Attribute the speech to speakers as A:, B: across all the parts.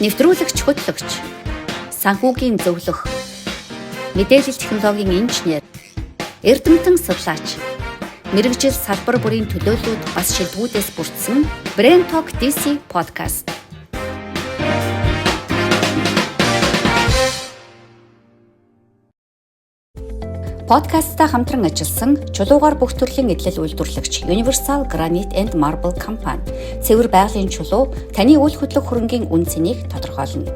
A: Нэвтрүүлэгч хөтлөгч, санхүүгийн зөвлөх, мэдээлэл технологийн инженер, эрдэмтэн судлаач, мэргэжил салбар бүрийн төлөөллүүд бас шилдэгүүдээс бүрдсэн Brain Talk DC podcast. Подкастта хамтран ажилласан чулуугаар бүх төрлийн эдлэл үйлдвэрлэгч Universal Granite and Marble компани цэвэр байгалийн чулуу таны үйл хөдлөх хөрөнгийн үн цэнийг тодорхойлно.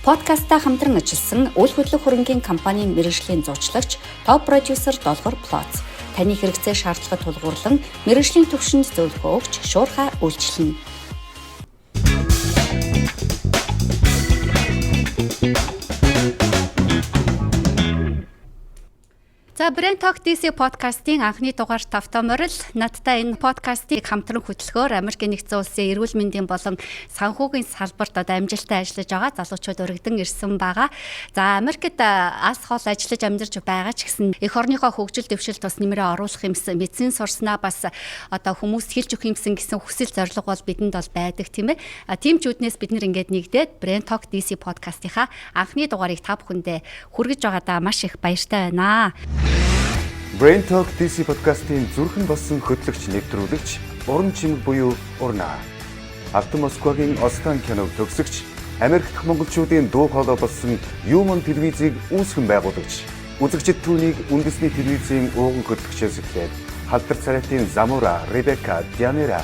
A: Подкастта хамтран ажилласан үйл хөдлөх хөрөнгийн компанийн мэргэжлийн зурчлагч топ продюсер Долгор Плоц таны хэрэгцээ шаардлагад тулгуурлан мэргэжлийн түвшинд зөвлөгөө өгч шуурхай үйлчилнэ. За Brain Talk DC подкастын анхны дугаар тавтамрал надтай энэ подкастыг хамтран хөтлөхөөр Америкийн нэгдсэн улсын эрүүл мэндийн болон санхүүгийн салбарт амжилттай ажиллаж байгаа залуучууд өргөдөн ирсэн байгаа. За Америкт ас хол ажиллаж амьдарч байгаа ч гэсэн эх орныхоо хөгжил дэвшил тус нэмрээ оруулах юмсан медицин сурснаа бас одоо хүмүүст хэлж өгөх юмсан гэсэн хүсэл зорилго бол бидэнд бол байдаг тийм ээ. Тимчүүднээс бид нэр ингээд нэгдээд Brain Talk DC подкастынхаа анхны дугаарыг та бүхэндээ хүргэж байгаадаа маш их баяртай байна.
B: Brain Talk DC подкастын зүрхэн болсон хөтлөгч нэвтрүүлэгч Уран чимэг буюу Урнаа. Авто Москвагийн Остан киног төгсөгч, Америк дахь монголчуудын дуу хоолой болсон Human телевизийг үүсгэн байгуулагч, үзэгчид түүнийг үндэсний телевизийн ууган хөтлөгчөөс эхлээд халдвар царайтын Замура, Ребека, Дианера,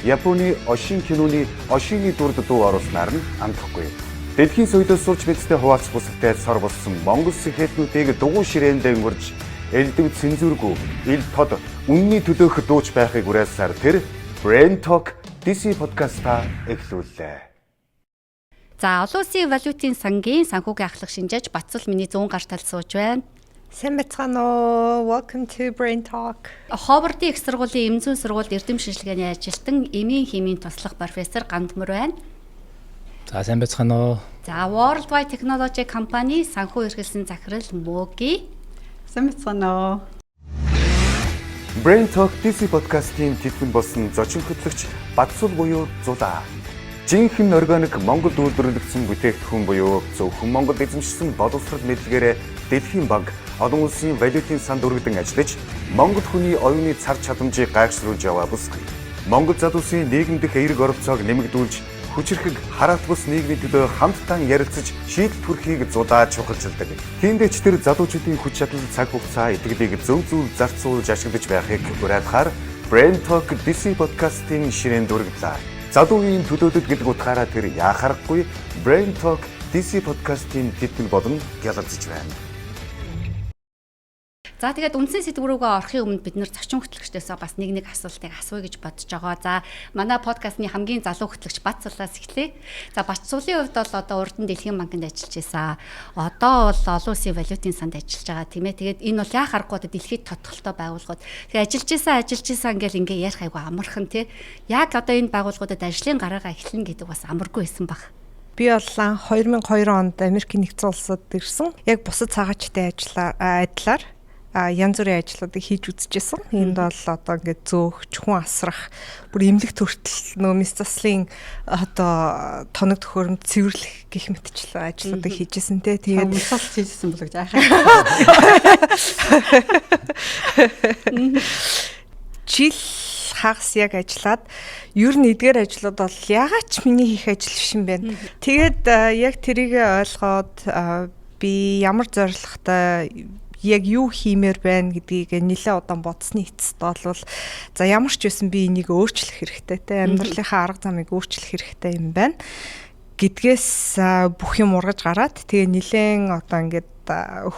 B: Японы Ошин киноны Ошины дүрд дуу оруулснаар нь амтахгүй. Дэлхийн соёлоос сурч мэдстэй хуваалцах бүсэлтэй сор болсон монгол сэхэтнүүдийг дугуй ширээндээ өнгөрж элдв цензургүй ил тод үнний төлөөх дууч байхыг уриалсаар тэр Brain Talk DC подкаста эхлүүллээ.
A: За олон улсын валютын сангийн санхүүгийн ахлах шинжээч Батцал миний зүүн гарт тал сууж байна.
C: Сайн байцгаана уу. Welcome to Brain Talk.
A: Ховардын их сургуулийн эмзэн сургуульд эрдэм шинжилгээний ажилтан эмийн химийн туслах профессор Гандмөр байна.
D: За сайн байцгаана уу.
A: За Worldwide Technology компани санхүү эрхэлсэн захирал Мөги.
E: Сайн байцгаана уу.
B: Brain Talk DC подкастын тэтгэн болсон зочин хөтлөгч Батцал буюу Зулаа. Жинхэнэ органик Монгол үйлдвэрлэгдсэн бүтээгдэхүүн буюу зөвхөн Монгол эзэмшсэн боловсрол мэдлэгээрээ Дэлхийн банк олон улсын валютын санд өргөдөн ажиллаж Монгол хүний оюуны цар чадамжийг гайхшруулж яваа бүсгүй. Монгол залуусын нийгэмдэх эерэг оролцоог нэмэгдүүлж хүчирхэг хараат бус нийгмийн төлөө хамтдаа ярилцаж шийдэл төрхийг зулааж чухалчилдаг. Тиймдээч тэр залуучуудын хүч чадал цаг хугацаа итгэлийг зөв зөв зарцуулж ашиглаж байхыг уриалахаар Brain Talk DC подкастын ширээнд өргөдлөө. Залуугийн төлөөлөлт гэдэг утгаараа тэр яхаарахгүй Brain Talk DC подкастын тэтгэл болон гялалзаж байна.
A: За тэгээд үндсэн сэдв рүүгээ орохын өмнө бид нэр зочин хөтлөгчдөөсөө бас нэг асуултыг асууя гэж бодож байгаа. За манай подкастны хамгийн залуу хөтлөгч Батцалаас эхлэе. За Батцалын хувьд бол одоо урд нь Дэлхийн банкнд ажиллаж байсан. Одоо бол олон улсын валютын санд ажиллаж байгаа тийм ээ. Тэгээд энэ бол яа харахгүй дэлхийд тодтолтой байгууллагууд. Тэгээд ажиллаж исэн ингээл ярих айгу амархан тий. Яг одоо энэ байгууллагуудад ажлын гараагаа эхлэнэ гэдэг бас амаргүй байсан баг.
C: Би бол 2002 онд Америкийн нэгдсэн улсад ирсэн. Яг бусад цагаачтай адилаар янз бүрийн ажлуудыг хийж үзчихсэн. Энд бол одоо ингээд зөөх, чүхэн асрах, бүр эмнэлэг төртөл нөөмис заслын одоо тоног төхөөрөмж цэвэрлэх гэх мэтчлэн ажлуудыг хийжсэн те. Тэгээд
E: мусалж хийжсэн болов жаахаа.
C: Жил хагас яг ажиллаад ер нь эдгээр ажлууд бол ягаад ч миний хийх ажил биш юм бэ. Тэгээд яг тэрийг ойлгоод би ямар зорилготой яг юу хиймээр байна гэдгийг нэлээд удаан бодсны эцэст бол за ямар ч байсан би энийг өөрчлөх хэрэгтэй те амьдралынхаа арга замыг өөрчлөх хэрэгтэй юм байна гэдгээс бүх юм ургаж гараад тэгээ нэлээд одоо ингээд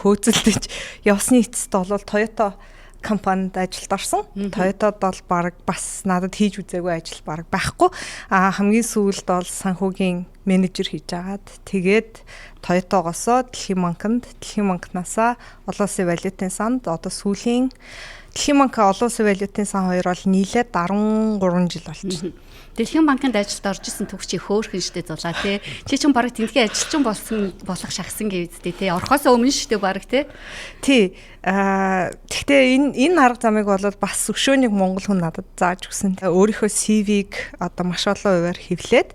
C: хөөцөлдөж явсны эцэст бол Toyota компанид ажилд орсон. Toyotад бол баг бас надад хийж үзээгүй ажил баг байхгүй. Хамгийн сүүлд бол санхүүгийн менежер хийж агаад тэгээд Toyota-гоосоо Дэлхийн банкнаасаа олон улсын валютын санд одоо сүүлийн Дэлхийн банкны олон улсын валютын сан 2 бол нийлээд 13 жил болчихсон.
A: Дэлхийн банкнд ажилд орж исэн төгсчий хөөхөн штэ зулаа тий. Чи ч баг тэнхээ ажилчин болох шахсан гэвдээ тий. Орхосоо өмнө штэ баг тий.
C: Тий. Гэхдээ энэ арга замыг бол бас өшөөнийг монгол хүн надад зааж өгсөн. Өөрийнхөө CV-г одоо маш олон хувиар хэвлээд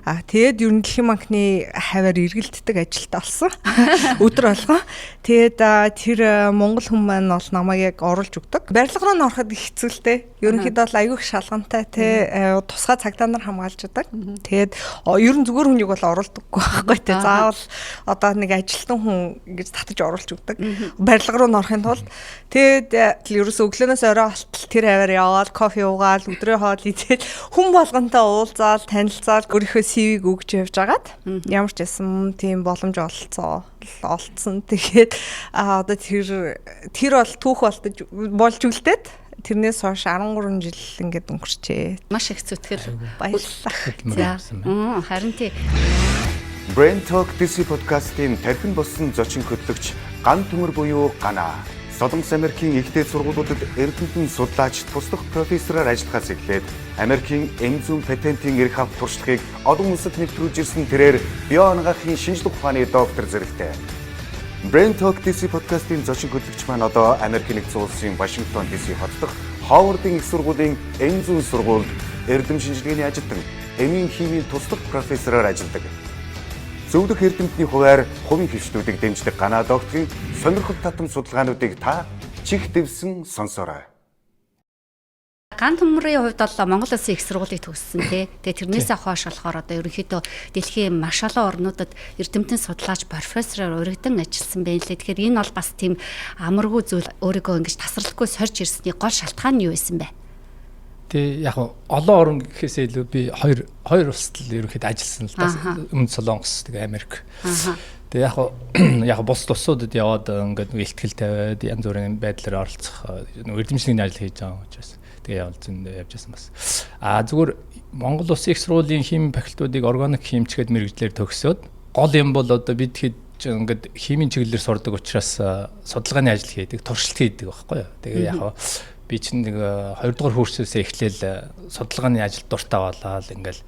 C: тэгээд ер нь Дэлхийн банкны хаваар эргэлддэг ажилд олсон. Өдөр болгоо. Тэгээд тэр монгол хүн маань бол намайг яг оруулж өгдөг. Барилга руу ороход их хэцүүлтэй. Ерөнхийдөө бол аюух шалгантай тий тусгай цагдаа нар хамгаалж байдаг. Тэгээд ер нь зүгээр хүнийг бол оруулдаггүй байхгүй тий. Заавал одоо нэг ажилтан хүн ингэж татаж оруулж өгдөг. Барилга руу орохын тулд тэгээд ерөөсөө өглөөнөөс орой болтол тэр хаваар яваад кофе уугаал өдрөө хоол идэл хүн болгонтой уулзаал танилцаал өөрийнхөө CV-г өгч явж агаад ямар ч байсан тийм боломж олцсон. Тэгээд одоо тэр бол түүх болж үлдээд тэрнээс хойш 13 жил ингээд өнгөрчээ.
A: Маш их зүтгэл
C: баярлалаа.
A: Харин тий.
B: Brain Talk DC podcast-ийн тархин болсон зочин хөтлөгч Ган Төмөр буюу Ганаа. Солонгос Америкийн ихтэй сургуулиудад эрдэмтэн судлаач туслах профессороор ажиллахаас эхлээд Америкийн энзим патентын эрх авах туршлагыг олон улсад нэвтрүүлж ирсэн тэрээр био онгахын шинжлэх ухааны доктор зэрэгтэй. Brain Talk DC podcast-ийн зочин хөтлөгч маань одоо Америкийн нэгдсэн улсын Вашингтон DC хот дахь Ховардын их сургуулийн энзим сургуульд эрдэм шинжилгээний ажилтан, эмийн химийн туслах профессороор ажилладаг. Зөвлөх эрдэмтний хуваар хувийн хвшилтүүдийг дэмждэг Ганаа докторын сонирхол татам судалгаануудыг та чих дэвсэн сонсоорой.
A: Ган Төмөрийн хувьд бол Монгол Улсын их сургуулийг төгссөн тий. Тэгээ тэрнээсээ хойш болохоор одоо ерөнхийдөө дэлхийн маш олон орнуудад эрдэмтэн судлаач профессороор урагдсан ажилласан байна лээ. Тэгэхээр энэ бол бас тийм амаргүй зүйл өөрийгөө ингэж тасралтгүй сорж ирсний гол шалтгаан нь юу байсан бэ?
D: Тэгээ яг олон орн гэхээсээ илүү би хоёр улсад л ерөнхийдөө ажилласан л да. Өмнөд Солонгос, тэгээ Америк. Тэгээ яг бус улсуудад яваад ингээд ихтгэл тавиад янз бүрийн байдлаар оролцох эрдэмтний ажил хийж байгаа учраас тэгээ явж байсан бас. Зүгээр Монгол Улсын их сургуулийн химийн факультетуудыг органик химчгээд мэргэжлэр төгсөөд гол юм бол одоо бид хэд ингээд химийн чиглэлээр сурдаг учраас судалгааны ажил хийдэг, туршилт хийдэг байхгүй юу. Тэгээ яг би чинь нэг 2 дугаар курсээс эхлээл судалгааны ажилд дуртай болоод ингээл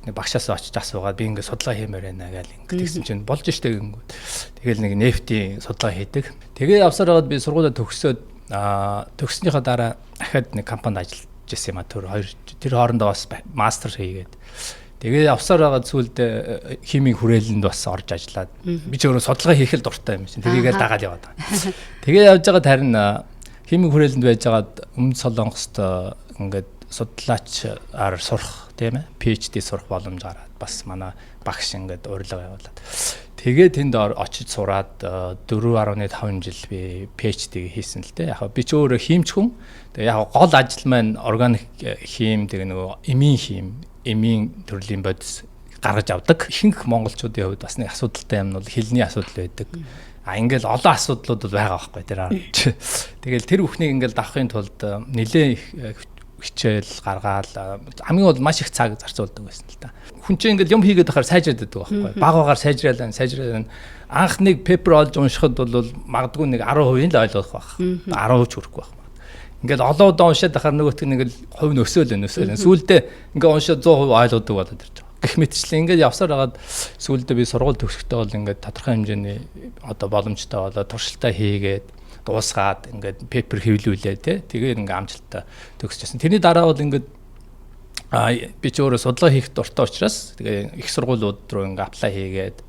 D: нэг багшаас очиж асуугаад би ингээд судалгаа хиймээр байна гэл ингээд тэгсэн чинь болж штэ гингүүд. Тэгэл нэг нефтийн судалгаа хийдэг. Тэгээ явсаар байгаад би сургуулаа төгсөөд төгснөхийн дараа дахиад нэг компанид ажиллаж байсан юм а тэр хоорондоо бас мастер хийгээд тэгээ явсаар байгаа зүйлд химийн хүрээлэнд бас орж ажиллаад би ч өөрөө судалгаа хийхэд дуртай юм чинь тэрийгээ дагаад яваад байгаа. Тэгээ явж байгаад харин химийн хүрээлэнд байжгаад Өмнөд Солонгост ингээд судлаачаар сурах тийм ээ PhD сурах боломж гараад бас манай багш ингээд урилга явуулаад тэгээ тэнд очиж сураад 4.5 жил би PhD хийсэн л дээ. Яг би ч өөрөө химч хүн. Тэгээ яг гол ажил маань органик хим тэгээ нөгөө эмийн төрлийн бодис гаргаж авдаг. Ихэнх монголчуудын хувьд бас нэг асуудалтай юм нь бол хэлний асуудал байдаг. Ингээл олон асуудлууд байгаа байхгүй тэр ард. Тэгэл тэр бүхнийг ингээл давахын тулд нэлээ хичээл гаргаад хамгийн бол маш их цаг зарцуулдаг байсан л та. Хүн чинь ингээл юм хийгээд байхаар сайжраад байдаг байхгүй. Багаагаар сайжраалаа. Анх нэг пепер олж уншихад бол магадгүй нэг 10% л ойлгох байх. 10% ч хүрэхгүй байх. Ингээл олон удаа уншаад байхаар нөгөөт нэг ингээл хувь нь өсөөл. Сүүлдээ ингээ уншаад 100% ойлгодог болоод ирж байгаа. Гэх мэтчлэн ингээд явсаар хагаад сүүлдээ би сургууль төгсөхдөө бол ингээд тодорхой хэмжээний одоо боломжтой болоод туршилтаа хийгээд дуусгаад ингээд пепер хэвлүүлээ тэгээ ингээд амжилттай төгсчихсэн. Тэрний дараа бол ингээд би ч өөрөө судалгаа хийх дуртай учраас тэгээ их сургуулиуд руу ингээд аплай хийгээд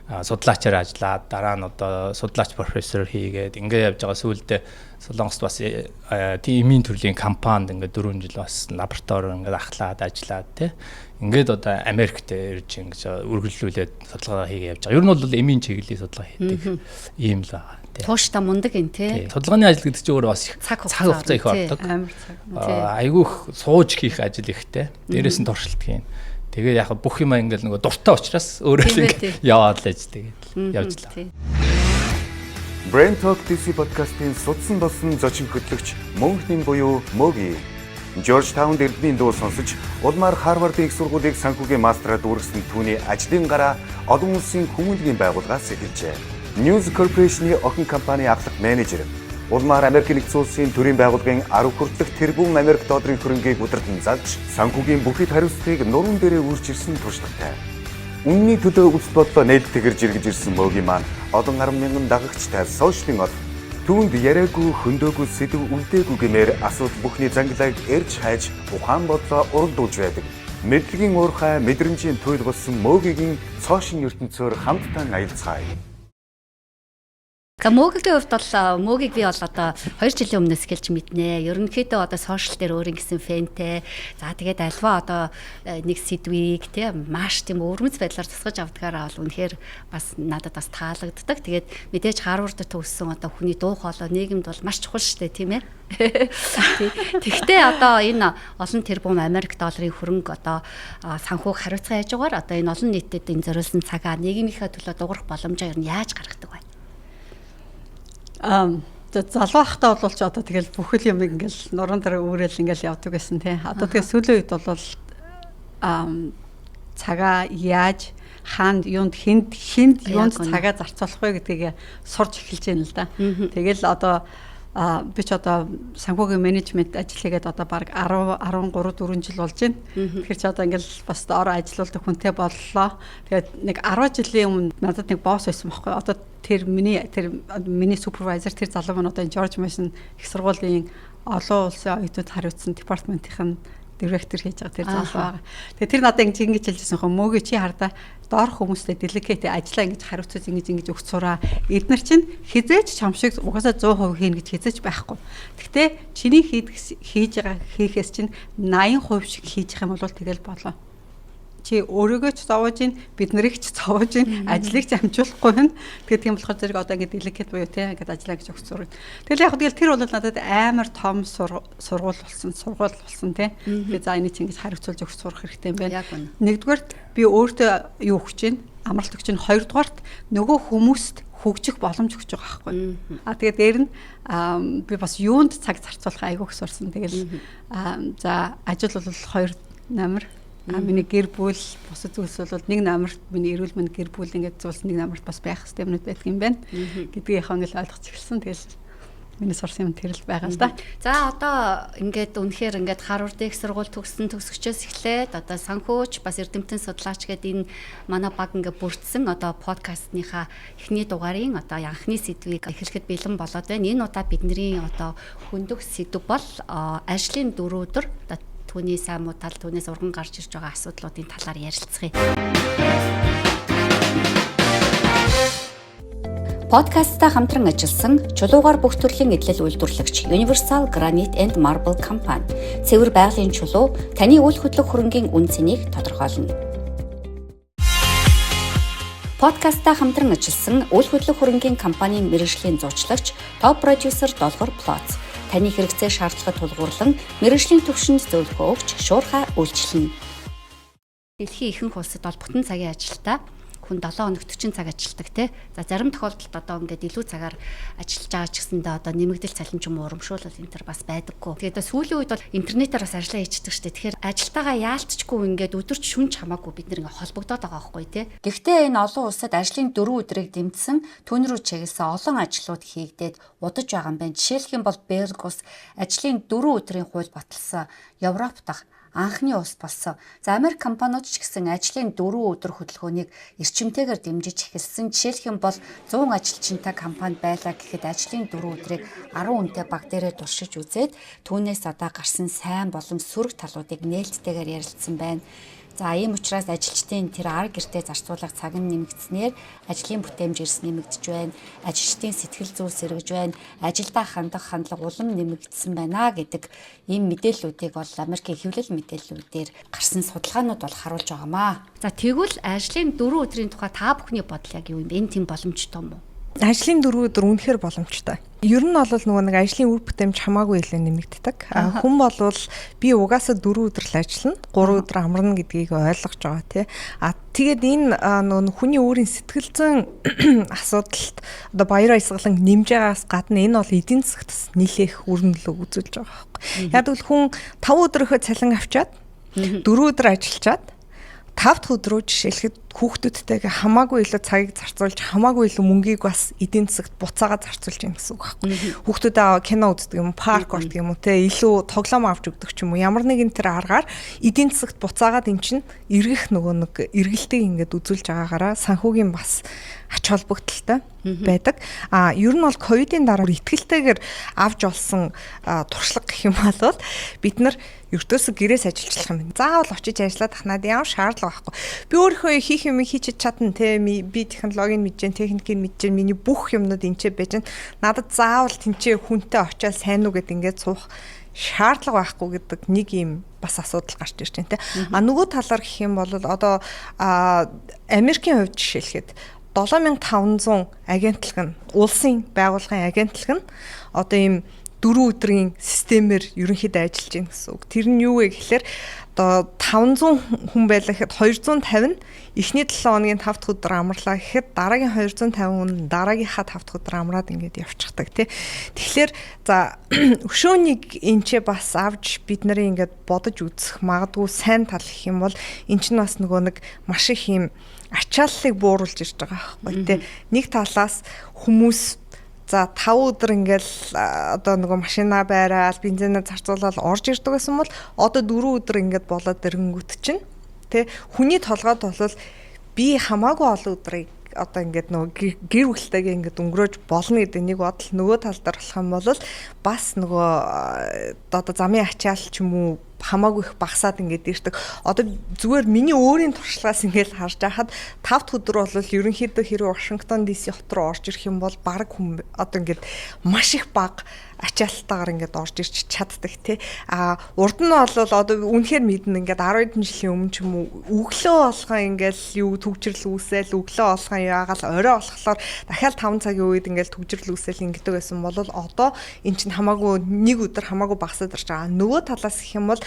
D: судлаачаар ажиллаад дараа нь одоо судлаач профессор хийгээд ингээд явж байгаа сүүлдээ Солонгост бас эмийн төрлийн компанид ингээд 4 жил бас лаборатори ингээд ахлаад ажиллаад ингээд одоо Америкт ирж ингэж үргэлжлүүлээд судалгаа хийгээ явж байгаа. Ер нь бол эмийн чиглэлийн судалгаа хийдэг ийм л байгаа.
A: Тууштай мундаг юм тий.
D: Судалгааны ажил гэдэг чинь өөрөө бас цаг хугацаа их ордог. Айгүй их сууж хийх ажил ихтэй. Дээрээс нь туршилт хийн. Тэгээ яг бүх юм ингээл нөгөө дуртай учраас өөрөө л яваад л тэгээд явжлаа.
B: Brain Talk DC podcast-ийн судсан болсон зочин хөтлөгч Мөнхнийн буюу Моги Georgetown эрдмийн дуу сонсож улмаар Харвардын их сургуулийг санхүүгийн мастраад үргэлжлэн түүний ажлын гараа олон улсын хүмүүнлэгийн байгууллагаас эхэлжээ. News Corporation-ийн охин компани ахлах менежер Улмаар Америк нэгдсэн улсын төрийн байгууллагын 10 хүртэлх тэрбум Америк долларын хөрөнгийг удирдан зарж, санхүүгийн бүхэл хариуцлагыг нуруунд дээрээ үрж ирсэн туршлагатай. Үнний төлөө үзэл бодлоо нээлттэй гэрж иргэж ирсэн мөөгийн маань олон 10,000 дагагчтай сошиалын од түүнд яриагүй хөндөөгүй сэдв үлдээгүй гэмээр асуудал бүхний зангалайг эрж хайж ухаан бодлоо уралдуулж байдаг. Мэдлэгийн уурхай мэдрэмжийн туйл болсон мөөгийн цоошин ертөнцөөр хамтдаа аялцгаая.
A: Мөөгийн хувьд бол мөөгийг би бол одоо 2 жилийн өмнөөс эхэлж мэднэ. Ерөнхийдөө одоо сошиал дээр өөрийн гэсэн фэнтэй. За тэгээд альва одоо нэг сэдвийг тийм маш тийм өвөрмөц байдлаар засгаж авдгаараа бол үнэхээр бас надад бас таалагддаг. Тэгээд мэдээж Харвард төгссөн одоо хүний дуу хоолой нийгэмд бол маш чухал шүү дээ, тийм ээ. Тэгвэл одоо энэ олон тэрбум Америк долларын хөрөнгө одоо санхүүг хариуцсан хажуугаар одоо энэ олон нийтэд энэ зориулсан цагаа нийгмийнхээ төлөө дуурах боломжоо ер нь яаж гаргадаг вэ?
E: Залуу ахтаа бол ч одоо тэгэл бүхэл юм ингээл нуруунд дээр үүрэл ингээл явдаг гэсэн тий. Одоо тэгээ сүүлийн үед бол цагаа яаж хаанд юунд хинд юунд цагаа зарцуулах вэ гэдгийг сурч эхэлж байна л да. Тэгэл одоо би ч одоо санхүүгийн менежмент ажил хийгээд одоо баг 13 4 жил болж байна. Тэгэхээр ч одоо ингээл бас ороо ажиллаулдаг хүнтэй боллоо. Тэгээд нэг 10 жилийн өмнө надад нэг босс байсан байхгүй. Одоо тэр миний супервайзер тэр залуу маань одоо Жорж Мэйсон их сургуулийн олон улсын оюутнууд хариуцсан департаментийн директор хийж байгаа тэр залуу байгаа. Тэгээ тэр надад ингэж хэлжсэн хөө мөөгийн чи хардаа доор хүмүүстэй делегат ажиллаа ингэж хариуцаж ингэж өгч сураа. Эднэр чинь хизээч чам шиг угаасаа 100% хийнэ гэж хизээч байхгүй. Гэхдээ чиний хийж байгаа хийхээс чинь 80% шиг хийж байгаа юм бол тэгэл болоо. Чи өөрийгөө ч зовоож ин бид нарыг ч зовоож ин ажлыг ч амжуулахгүй байна. Тэгээд тийм болохоор зэрэг одоо ингэ делегат буюу те ингэ ажиллаа гэж өгч сурна. Тэгэл яг тэгэл тэр бол надад амар том сургууль болсон те. Тэгээд за энийг ингэж хариуцуулж өгч сурах хэрэгтэй юм байна. Нэгдүгээр би өөртөө юу өгч чинь амралт өгч чинь, хоёрдугаарт нөгөө хүмүүст хөгжих боломж өгч байгаа байхгүй. Тэгээд дээр нь би бас юунд цаг зарцуулах айгүйх сурсан. Тэгэл за ажил бол 2 номер. Миний гэр бүл бусад зүйлс бол 1 номерт миний эрүүл мэнд гэр бүл ингээд зүйлс 1 номерт бас байх хэрэгтэй юмнууд байдаг юм байна. Гэдгийг яг ингээл ойлгож эхэлсэн. Тэгэл миний сурсан юм тэр л байгаа л да.
A: За одоо ингээд үнэхээр ингээд Харвардын их сургууль төгссөн төгсөгчөөс эхлээд одоо санхүүч бас эрдэмтэн судлаач гэдэг энэ манай баг ингээд бүрдсэн одоо подкастныхаа эхний дугаарын одоо анхны сэдвийг эхлэхэд бэлэн болоод байна. Энэ удаа бидний одоо хөндөх сэдв бол ажлын 4 өдөр түүний сайн муу тал, түүнээс урган гарч ирж байгаа асуудлуудын талаар ярилцъя. Подкасттай хамтран ажилласан чулуугаар бүх төрлийн эдлэл үйлдвэрлэгч Universal Granite and Marble компани цэвэр байгалийн чулуу таны үйл хөдлөх хөрөнгийн үн цэнийг тодорхойлно. Подкасттай хамтран ажилласан үйл хөдлөх хөрөнгийн компанийн мэргэжлийн зурчлагч топ продюсер Долгор Плоц таны хэрэгцээ шаардлагад тулгуурлан мэргэжлийн төвшөнд зөвлөгөө өгч шуурхай үйлчлэнэ. Дэлхийн ихэнх улсад бол бүтэн цагийн ажилтаа хүн 7 хоног 40 цаг ажилладаг тий. За зарим тохиолдолд одоо ингээд илүү цагаар ажиллаж байгаа ч гэсэндээ одоо нэмэгдэл цалин ч юм уу урамшуулал энэ төр бас байдаггүй. Тэгээд сүүлийн үед бол интернетээр бас ажиллаа хийдэг штэ. Тэгэхээр ажилтаагаа яалтчгүй ингээд өдөрч шүнж хамаагүй бид нэг холбогдоод байгаа байхгүй тий. Гэхдээ энэ олон улсад ажлын 4 өдрийг дэмжсэн түүн рүү чиглэсэн олон ажлууд хийгдээд удаж байгаа юм байна. Жишээлх юм бол Белгус ажлын 4 өдрийн хууль баталсан. Европ дахь анхны улс болсон. За Америк компаниуд ч гэсэн ажлын 4 өдөр хөдөлгөөнийг эрчимтэйгээр дэмжиж эхэлсэн. Жишээлх юм бол 100 ажилчинтай компани байлаа гэхэд ажлын 4 өдрийг 10 үнэтэй баг дээрээ туршиж үзээд түүнээс одоо гарсан сайн болон сөрөг талуудыг нээлттэйгээр ярилцсан байна. За ийм учраас ажилчдын тэр ар гэртээ зарцуулах цаг нь нэмэгдснээр ажлын бүтээмж эрс нэмэгдэж байна. Ажилчдын сэтгэл зүй сэргэж байна. Ажилдаа хандах хандлага улам нэмэгдсэн байна гэдэг ийм мэдээллүүдийг бол Америкийн хэвлэл мэдээллүүдээр гарсан судалгаанууд бол харуулж байгаамаа. За тэгвэл ажлын 4 өдрийн тухай та бүхний бодол яг юу юм бэ? Энэ тийм боломжтой юм уу?
C: Ажлын 4 өдөр үнэхээр боломжтой. Ер нь бол нөгөө нэг ажлын үр бүтээмж хамаагүй илүү нэмэгддэг. Хүн болвол би угаасаа 4 өдөр л ажиллана, 3 өдөр амарна гэдгийг ойлгож байгаа тий. Тэгээд энэ нөгөө хүний өөрийн сэтгэл зүйн асуудалд одоо баяр баясгалан нэмж байгаас гадна энэ бол эдийн засагт нэлээх үр нөлөө үзүүлж байгаа байхгүй. Яг л хүн 5 өдрийнхөө цалин авчаад 4 өдөр ажиллаад 5 5 дахь өдрөө жишээлхэд хүүхдүүдтэйгээ хамаагүй илүү цагийг зарцуулж хамаагүй илүү мөнгийг бас эдийн засагт буцаагаад зарцуулж гин гэсэн үг байхгүй. Хүүхдүүдээ кино үздэг юм, парк ордог юм уу те илүү тоглоом авч өгдөг ч юм уу. Ямар нэгэн тэр аргаар эдийн засагт буцаагаад эн чинь эргэх нөгөө нэг эргэлтийг ингээд үзүүлж байгаагаараа санхүүгийн бас ач холбогдолтой байдаг. Ер нь бол ковидын дараа итгэлтэйгээр авч олсон туршлага гэх юм бол бид нар ертөөсөө гэрээс ажиллах юм. Заавал очиж ажиллаад тахнаад ямар шаардлага байхгүй. Би өөрөө хийх юм хийчих чадна те би технологиг мэдэж, техникийг мэдэж, миний бүх юмнууд энчээ байж байна. Надад заавал тэнцээ хүнтэй очиад сайн уу гэд ингээд суух шаардлага байхгүй гэдэг нэг юм бас асуудал гарч ирж байна те. Нөгөө талаар гэх юм бол одоо Америкийн хувьд жишээлхэд 7500 агентлаг нь улсын байгууллагын агентлаг нь одоо ийм 4 өдрийн системээр ерөнхийдөө ажиллаж байна гэсэн үг. Тэр нь юу вэ гэхээр одоо 500 хүн байлаа гэхэд 250 нь эхний 7 хоногийн 5 дахь өдөр амарлаа гэхэд дараагийн 250 хүн дараагийнхаа 5 дахь өдөр амраад ингээд явчихдаг тий. Тэгэхээр за өшөөнийг энчээ бас авч бид нарын ингээд бодож үзэх магадгүй сайн тал гэх юм бол эн чинь бас нөгөө нэг маш их юм ачааллыг бууруулж ирж байгаа байхгүй тий. Нэг талаас хүмүүс за 5 өдөр ингээл одоо нөгөө машина байраад бензинээ зарцуулаад орж ирдэг гэсэн бол одоо 4 өдөр ингээд болоод ирэнгүүт чинь тий хүний толгойд бол би хамаагүй олон өдрийг одоо ингээд нөгөө гэр бүлтэйгээ ингээд өнгөрөөж болно гэдэг нэг бодол нөгөө тал дээр болох юм бол бас нөгөө одоо замын ачаал ч юм уу хамаагүй их багасаад ингээд ирдэг. Одоо зүгээр миний өөрийн туршлагаас ингээд харж байхад 5 дахь өдөр бол ерөнхийдөө хэрэг Вашингтон DC хот руу орж ирэх юм бол баг хүн одоо ингээд маш их бага ачаалтайгаар ингээд орж ирч чаддаг тий. Урд нь бол одоо үнэхээр мэднэ ингээд 10 хэдэн жилийн өмнө ч юм уу өглөө болгоо ингээд юу төгжрөл үүсэл өглөө болгоо яагаал орой болохоор дахиад 5 цагийн үед ингээд төгжрөл үүсэл ингээд байсан бол одоо эн чинь хамаагүй нэг өдөр хамаагүй багасаад ирж байгаа. Нөгөө талаас гэх юм бол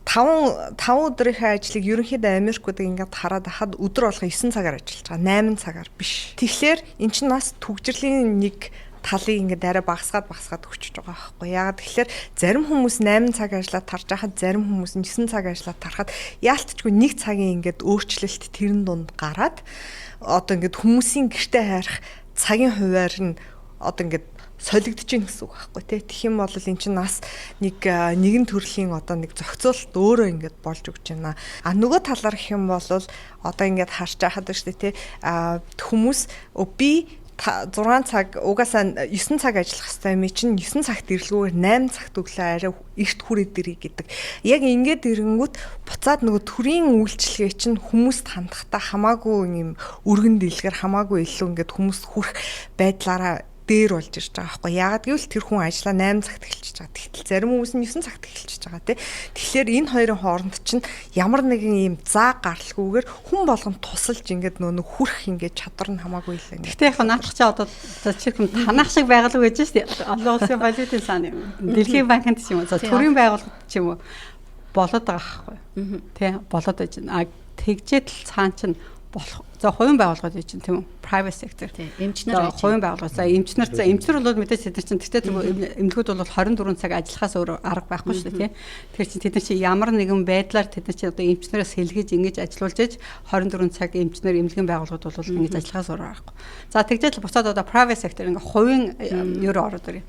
C: 5 өдрийнхээ ажлыг ерөнхийдөө Америкуудыг ингээд хараад хахад өдөр болго 9 цагаар ажиллаж байгаа. 8 цагаар биш. Тэгэхээр эн чинь бас төгжрлийн нэг талыг ингээд арай багасгаад өчөж байгаа байхгүй. Яагаад тэгэхээр зарим хүмүүс 8 цаг ажиллаад тарж байхад зарим хүмүүс 9 цаг ажиллаад тарахад яалтчгүй нэг цагийн ингээд өөрчлөлт тэрэн дунд гараад одоо ингээд хүмүүсийн гэртээ хайрах цагийн хуваар нь одоо ингээд солигдож гин гэсэн үг байхгүй тий. Тэгэх юм бол эн чинь нас нэгэн төрлийн одоо нэг зохицуулалт өөрөө ингээд болж өгч байна. Нөгөө талаар гэх юм бол одоо ингээд харж байхад шүү дээ тий. Хүмүүс би 6 цаг угаасаа 9 цаг ажиллах хэрэгтэй юм чинь 9 цагт ирлгүүгээр 8 цагт өглөө арай эрт хүрээд ирэх гэдэг. Яг ингээд ирэнгүүт буцаад нөгөө төрийн үйлчлэгээ чинь хүмүүст хандахтаа хамаагүй юм өргөн дийлгээр хамаагүй илүү ингээд хүмүүст хүрэх байдлаараа дээр болж ирж байгаа байхгүй. Яагаад гэвэл тэр хүн ажиллаа 8 цагт эхэлчихэж байгаа. Тэгтэл зарим хүмүүс нь 9 цагт эхэлчихэж байгаа тий. Тэгэхээр энэ хоёрын хооронд чинь ямар нэгэн ийм заа гаралгүйгээр хүн болгон тусалж ингээд нөө хүрх ингээд чадвар нь хамаагүй л ингээд.
E: Гэхдээ яг наадах чи одоо жишээлбэл танах шиг байгуулга гэж шүү дээ. Олон улсын валютын сан юм. Дэлхийн банкнд ч юм уу, төрийн байгууллагад ч юм уу болоод байгаа байхгүй. Тий, болоод байж байна. Тэгжээд л цаан чинь болох. За хувийн байгууллагууд гэж чинь тийм үү? Private sector. Эмчнэр хувийн байгууллага. За эмчнэр бол мэдээж тэд чинь тэгтээ эмнэлгүүд бол 24 цаг ажиллахаас өөр арга байхгүй шүү дээ, тийм. Тэгэхээр чинь тэд чинь ямар нэгэн байдлаар тэд чинь одоо эмчнэрээс хэлгэж ингэж ажиллуулж иж 24 цаг эмчнэр эмнэлгийн байгууллагууд бол ингэж ажиллахаас өөр аргагүй. За тэгжээд л буцаад одоо private sector ингээ хувийн ерөө ороод ирээ.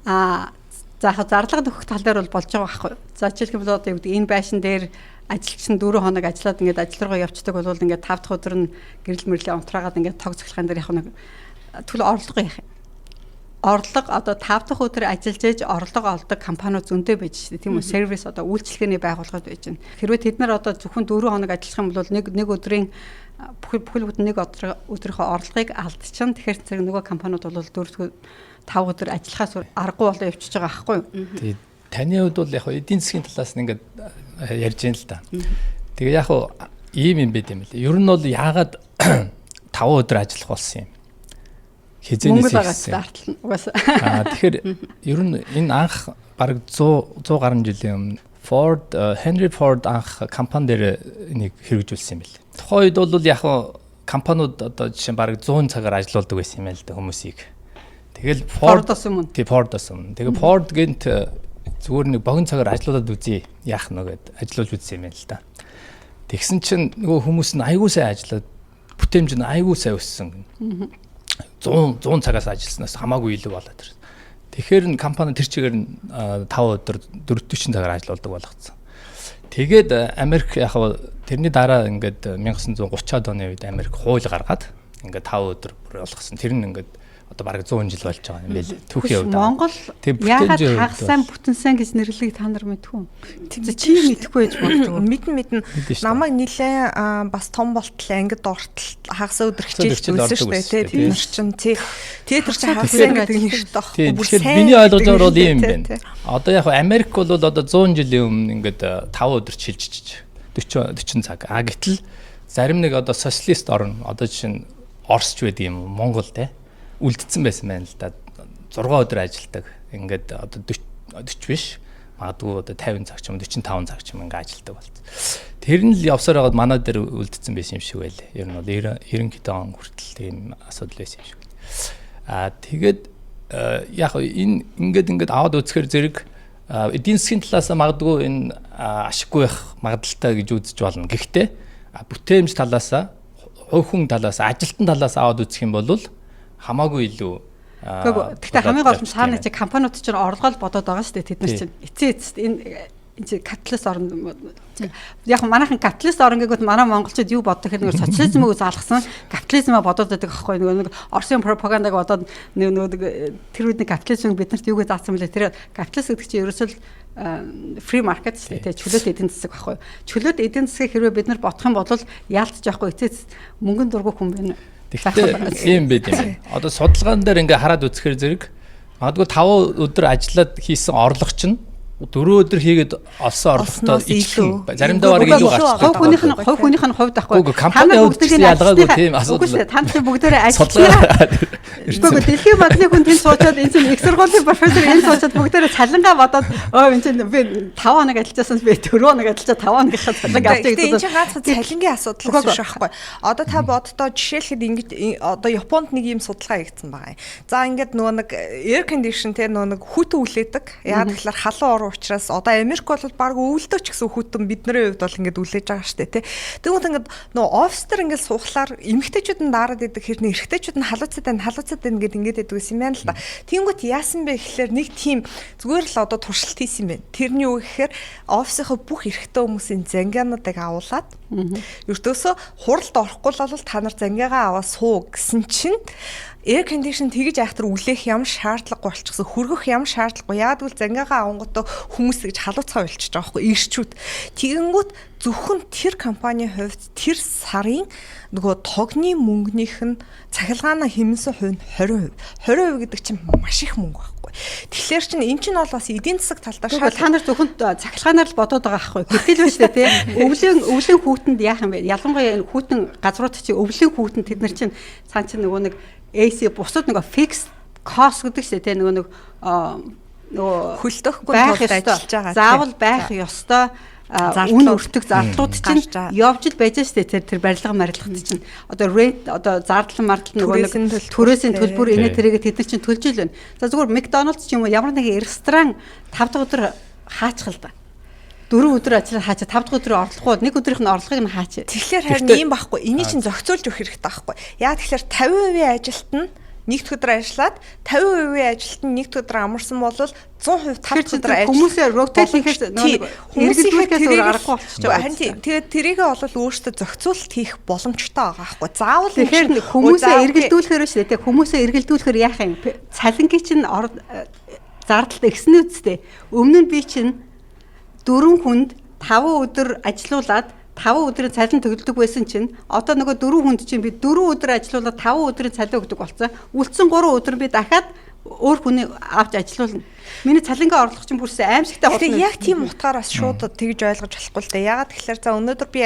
E: За яг зарлага нөхөх тал дээр бол болж байгаа байхгүй. За жишээлбэл одоо юу гэдэг энэ байшин дээр ажилч нь 4 хоног ажиллаад ингээд ажил руугаа явцдаг бол ингээд 5 дахь өдөр нь гэрэл мөрлийн унтраагаад ингээд тог цоглохын дээр яг нэг төлөв орлого яах юм. Орлого одоо 5 дахь өдөр ажиллаж ээж орлого олдог компаниуд зөндөө байж шүү дээ. Тийм үү? Сервис одоо үйлчлэгээний байгууллагууд байж байна. Хэрвээ тэд нар одоо зөвхөн 4 хоног ажиллах юм бол нэг өдрийн бүхэл бүтэн нэг өдрийнхөө орлогыг алдчихна. Тэгэхээр нөгөө компаниуд бол 4 5 өдөр ажиллахаас аргагүй болоо явчихж байгаа байхгүй юу?
D: Тэгээд таны хувьд бол яг эдийн засгийн талаас нь ингээд ярьж байна л да. Тэгээ яг ийм юм байт юм лээ. Ер нь бол яагаад 5 өдөр ажиллах болсон юм? Хизэнээс ихсэн. Тэгэхээр ер нь энэ анх бараг 100 гаруй жилийн өмнө Henry Ford анх компани дээр энийг хэрэгжүүлсэн юм лээ. Тухайн үед бол яг компаниуд одоо жишээ нь бараг 100 цагаар ажиллаулдаг байсан юм л да хүмүүсийг. Тэгэл Ford-оос өмнө. Тэгээ Ford гэнт зүгээр нэг богино цагаар ажиллаулаад үзье яах нь гэд ажиллуулж үзсэн юм байна л да. Тэгсэн чинь нөгөө хүмүүс нь аягүй сайн ажиллаад бүтээмж нь аягүй сайн өссөн. 100 цагаас ажилласнаас хамаагүй илүү болоод ирсэн. Тэгэхээр н компани тэр чигээр нь 5 өдөр 40 цагаар ажилладаг болгоцсон. Тэгээд Америк яг тэрний дараа ингээд 1930-аад оны үед Америк хууль гаргаад ингээд 5 өдөр бүр болгосон. Тэр нь ингээд одоо бараг 100 жил болж байгаа юм байл. Түүхийн хувьд
E: Монгол яагаад хагасан бүтэнсэн гэж нэрлэгийг та нар мэдгүй юм. Чи мэдэхгүй байж болов.
C: Мэдэн намайг нилээ бас том болтлоо ангид ортол хагас өдөр хичээлд үлсэн шүү дээ. Тэд нар чинь тэр чинь хагасан гэдэг нэртэй байхгүй.
D: Тэгэхээр миний ойлгож байгаа бол ийм байна. Одоо яг Америк бол одоо 100 жилийн өмнө ингээд 5 өдөр шилжиж 40 цаг. Гэтэл зарим нэг одоо социалист орн одоо жишээ нь Оросч байдаг юм Монгол те үлдсэн байсан байна л да. 6 өдөр ажилладаг. Ингээд одоо 40 биш. Магадгүй одоо 50 цаг ч юм 45 цаг ч юм ингээд ажилладаг болсон. Тэр нь л явсаар байгаад манай дээр үлдсэн байсан юм шиг байлээ. Ер нь бол 90 он хүртэл тийм асуудал байсан юм шиг. Тэгээд яг энэ ингээд аваад үзэхэр зэрэг эдийн засгийн талаас магадгүй энэ ашиггүй байх магадaltaй гэж үзэж болно. Гэхдээ бүтээмж талаас хувь хүн талаас ажилтан талаас аваад үзэх юм бол хамаагүй илүү.
E: Гэхдээ хамгийн гол нь цаана чи компаниуд чинь орлогоо бодоод байгаа шүү дээ. Тэд нар чинь эцээст энэ капиталист орн яг манайхан капиталист орн гэвэл манай монголчууд юу боддог гэхээр нэг социализмыг залгасан капитализмаа бодоод байдаг аахгүй нэг Оросын пропагандаг бодоод тэр үед нэг капитализм биднэрт юуг заасан бэлээ. Тэр капиталист гэдэг чинь ерөөсөө free market шүү дээ. Чөлөөт эдийн засаг байхгүй. Чөлөөт эдийн засгийг хэрвээ бид нар бодох юм бол яалтж яахгүй эцээс мөнгөнд дургүй хүн байна.
D: Тэгвэл ийм байд юм. Одоо судалгаан дээр ингээ хараад үзэхэр зэрэг магадгүй 5 өдөр ажиллаад хийсэн орлого чинь 4 өдөр хийгээд олсон орлоготой ижилхэн заримдаа бараг илүү гарч байгаа.
E: Хувь хүнийх нь хувьд ахгүй.
D: Компани хувьд ялгаагүй тийм асуудал.
E: Та нар бүгдээрээ ажиллаа. Гэхдээ дэлхийн банкны хүн тэнд суучаад энэ чинь их сургуулийн профессор энэ суучаад бүгдээрээ цалингаа бодоод энэ чинь би 5 хоног ажиллажсэн би 4 хоног ажиллаж 5 хоногийнхаа цалин авч
C: байгаа. Энэ чинь ганцхан цалингийн асуудал биш байхгүй. Одоо та боддоо жишээлхэд ингэж одоо Японд нэг ийм судалгаа хийгдсэн байгаа юм. За ингээд нөгөө нэг air condition те нөгөө нэг хүт үлээдэг. Яг тэгэхээр халуун орон учраас одоо Америк бол баг өвөлдөө ч гэсэн хүтэн бидний хувьд бол ингээд үлээж байгаа штэ тий. Тэгвэл ингээд нөгөө офис дээр ингээд суухлаар эмэгтэйчүүд нь дараад идэг хэрнээ эрэгтэйчүүд нь халууцаад байна ингээд байдаг гэсэн юм байна л да. Тэнгүүт яасан бэ гэхээр нэг тийм зүгээр л одоо туршилт хийсэн юм байна. Тэрний юу гэхээр офисынхаа бүх эрэгтэй хүмүүсийн зангиануудыг авуулаад ердөөсөө хуралд орохгүй бол та нар зангиагаа аваа суу гэсэн чинь air condition тэгж айхтар үлээх ямар шаардлагагүй болчихсон хөргөх ямар шаардлагагүй яагаад гэвэл зангиагаа авангуудаа хүмүүс гэж халууцгаа болчихж байгаа байхгүй ирчүүд тэгэнгүүт зөвхөн тэр компанийн хувьд тэр сарын нөгөө тогны мөнгөнийх нь цахилгаанаа хэмнсэн хувь нь 20%. 20% гэдэг чинь маш их мөнгө байхгүй. Тэгэхээр чинь эн чинь бол бас эдийн засаг талдаа
E: шал та нар зөвхөн цахилгаанаар л бодоод байгаа байхгүй. Гэтэл биш үү те. Өвлийн хүүтэнд яах юм бэ? Ялангуяа энэ хүүтэн газрууд чинь өвлийн хүүтэн тэд нар чинь цаан чинь нөгөө нэг AC бусад нөгөө fixed cost гэдэг чинь те нөгөө
C: хөлдөөхгүй тулд ажиллаж байгаа.
E: Заавал байх ёстой үн өртөг зардлууд чинь явж л байж штэ тэр барилга марилгад чинь одоо rent одоо зардлан мартал нөгөө нэг төрөөсийн төлбөр инээ тэрэг тэд нар чинь төлж ил байна. За зүгээр McDonald's ч юм уу ямар нэгэн ресторан 5 дахь өдөр хаачихл да. 4 өдөр ажиллаад хаачаа 5 дахь өдөр орлохгүй нэг өдрийнх нь орлогыг нь хаачаа.
C: Тэгэхээр харин ийм байхгүй. Энийг чинь зохицуулж өгөх хэрэгтэй байхгүй. Яа тэгэхээр 50% ажилт нь нэгд өдөр ажиллаад 50% ажилт нь нэгд өдөр амарсан бол 100% 5 өдөр ажил
E: хүмүүсээ rotate хийхээс эргэлдүүлэхээс өөр аргагүй болчихж байгаа.
C: Харин тэгээд тэрийгээ бол өөртөө зохицуулалт хийх боломжтой байгаа байхгүй. Заавал
E: тэгэхээр хүмүүсээ эргэлдүүлэхээр шүү дээ. Хүмүүсээ эргэлдүүлэхээр яах юм? Цалингийн чинь зардалт ихсэн үсттэй. Өмнө нь би чинь 4 хүнд 5 өдөр ажилуулад 5 өдрийн цалин төгөлдөг байсан чинь одоо нөгөө 4 хүнд чинь би 4 өдөр ажилуулаад 5 өдрийн цалин өгдөг болсон. Үлдсэн 3 өдөр би дахиад өөр хүний авч ажилуулна. Миний цалингийн орлого чинь бүрсэн аимшигтай болно.
C: Тэгээ яг тийм утгаараас шууд тэгж ойлгож болохгүй л дээ. Ягаад тэгэхээр за өнөөдөр би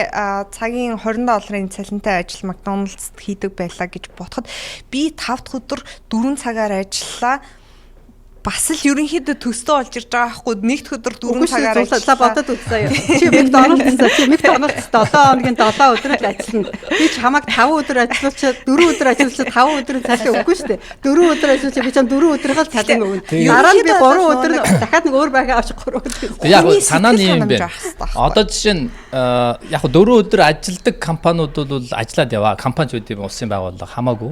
C: цагийн $20 цалинтай ажил McDonald's хийдэг байлаа гэж бодоход би 5 дахь өдөр 4 цагаар ажиллаа. бас л ерөнхийдөө төстөө олж ирж байгаа байхгүй нэгд өдөр 4 цагаар
E: за бодоод үзье. Чи McDonald's 7 хоногийн 7 өдөр л ажиллана. Би ч хамааг 5 өдөр ажиллуулчаад 4 өдөр ажиллуулчаад 5 өдрийн цалин өгөхгүй шүү дээ. 4 өдөр ажиллуулчаад би чам 4 өдрийн л цалин өгнө. Дараа нь би 3 өдөр дахиад нэг өөр байга авчих 3 өдөр.
D: Яг санааны юм байна. Одоо жишээ нь яг 4 өдөр ажилдаг компаниуд бол ажиллаад яваа. Компани ч үгүй улсын байгууллага хамаагүй.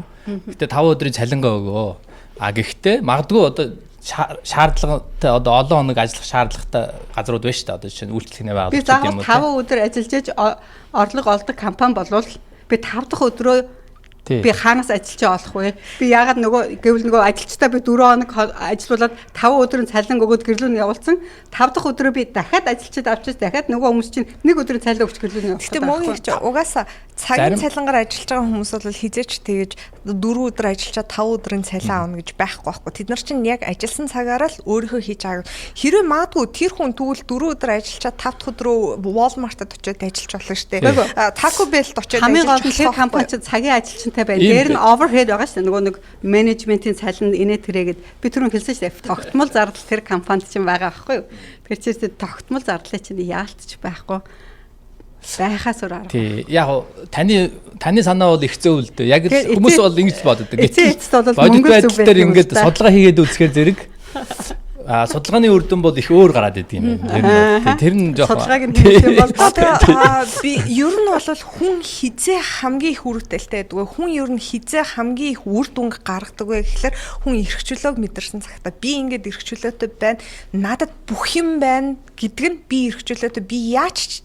D: Гэтэ 5 өдрийн цалингаа өгөө. Гэхдээ магадгүй одоо шаардлагатай одоо олон хоног ажиллах шаардлагатай газрууд байна шүү дээ. Одоо жишээ нь үйлчлэгний байгууллага
E: юм уу. Би 5 өдөр ажиллаж орлого олдог компани болвол би 5 дахь өдрөө би хаанаас ажилчаа олох вэ? Би яагаад гэвэл ажилчдаа би 4 хоног ажиллуулад 5 өдрийн цалин өгөөд гэрлүүн явуулсан. 5 дахь өдрөө би дахиад ажилчид авчиж дахиад нөгөө хүмүүс чинь 1 өдрийн цалин өгч гэрлүүн явуулсан.
C: Гэтэ мөн их угаасаа цагийн цалингаар ажиллаж байгаа хүмүүс бол хизээч тэгэж 4 өдөр ажиллачаа 5 өдрийн цалин авна гэж байхгүй байхгүй. Тэд нар чинь яг ажилласан цагаараа л өөрийнхөө хийж байгаа. Хэрвээ магадгүй тэр хүн тэгвэл 4 өдөр ажиллачаа 5 дахь өдрөө Walmart-д очиод ажиллаж болно шүү дээ. Taco Bell-д очиод
E: хамгийн гол нь тэр компани чинь цагийн ажилчинтай байна. Дээр нь overhead байгаа шүү дээ. Нөгөө нэг менежментийн цалин инээ тэрэгэд би түрүүн хэлсэн шүү дээ. Тогтмол зардал тэр компанид чинь байгаа байхгүй юу? Тэр чинь тогтмол зардлыг чинь яалтч байхгүй. Байхаас өөр арга.
D: Тий. Яг таны санаа бол их зөв л дээ. Яг хүмүүс бол ингэж боддог.
E: Гэтэл
D: бодит байдал дээр ингэж судалгаа хийгээд үзэхээр зэрэг судалгааны үр дүн бол их өөр гараад идэв юм байна. Тэр нь жоохон
E: судалгааг нь хийх юм бол
C: би ер нь бол хүн хизээ хамгийн их үргэлтэлтэй байдаг. Хүн ер нь хизээ хамгийн их үр дүнг гаргадаг вэ гэхэлэр хүн эрхчлөөг мэдэрсэн цагтаа би ингээд эрхчлөөтэй байна. Надад бүх юм байна гэдг нь би эрхчлөөтэй би яаж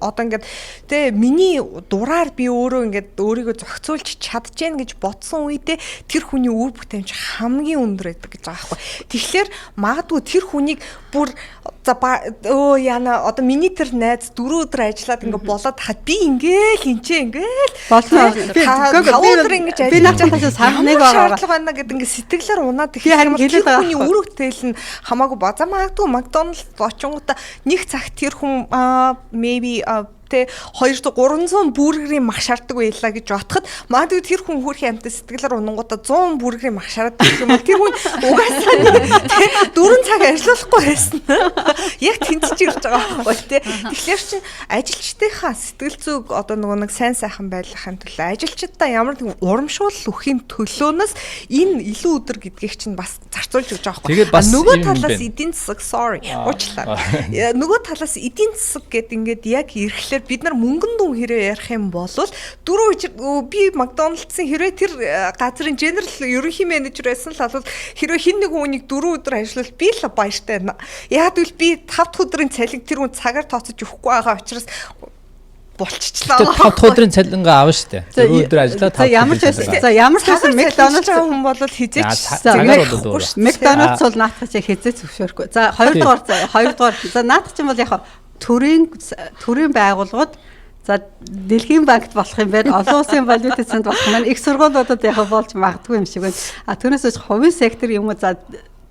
C: одоо ингээд тэ миний дураар би өөрөө ингээд өөрийгөө зохицуулж чадчихээн гэж бодсон үедээ тэр хүний үр бүтээмж хамгийн өндөр байдаг гэж байгаа байхгүй. Тэгэхээр магадгүй тэр хүнийг бүр яна одоо миний тэр найз 4 өдөр ажиллаад ингээд болоод хаад би ингээл хинчээ ингээл
E: болно.
C: Би өдөр ингэж
E: би наачаас санахныг
C: шаардлага байна гэдэг ингээд сэтгэлээр унаад
E: тэгэхээр
C: тэр хүний үр бүтээл нь хамаагүй база магадгүй McDonald's очингуудаа нэг цагт тэр хүн maybe 200 300 бүргэрийн мах шаарддаг байлаа гэж бодоход магадгүй тэр хүн хөрхийн амттай сэтгэлээр унгуудаа 100 бүргэрийн мах шаарддаг юм бол тэр хүн угаасаа 4 цаг ажиллахгүй байсан. Яг тэнцэж ирж байгаа байхгүй тий. Тэгэхээр чин ажилчдынхаа сэтгэл зүг одоо нэг сайн сайхан байлгахын төлөө ажилчдаа ямар нэг урамшуул өхийн төлөөнөөс энэ илүү өдөр гэдгийг чинь бас зарцуулж өгч байгаа байхгүй. Нөгөө талаас эдийн засаг уучлаа. Нөгөө талаас эдийн засаг гэдэг ингээд яг ирэхлээр бид нар мөнгөн дүн хэрэг ярих юм бол би McDonald's-ийн хэрэг тэр газрын генерал ерөнхий менежер байсан л бол хэрэг хин нэг хүнийг 4 өдөр ажиллавал би л баяртай байна. Яг л би 5 дахь өдрийн цалин тэр хүн цагаар тооцож өгөхгүй байгаа учраас болчихлаа.
D: 5 дахь өдрийн цалингаа авна шүү дээ. 4 өдөр ажиллаад 5
E: ямар ч байсан McDonald's хүн бол хизээч McDonald's бол наадах чи хизээ зөвшөөрөхгүй. За 2 дугаар за наадах чинь бол яг төрийн байгууллагууд за дэлхийн банкт болох юм байна. Олон улсын валютын цанд болох юм. Их сургуулиудад яг болж магадгүй юм шиг байна. Түүнээс ч хувийн сектор юм уу за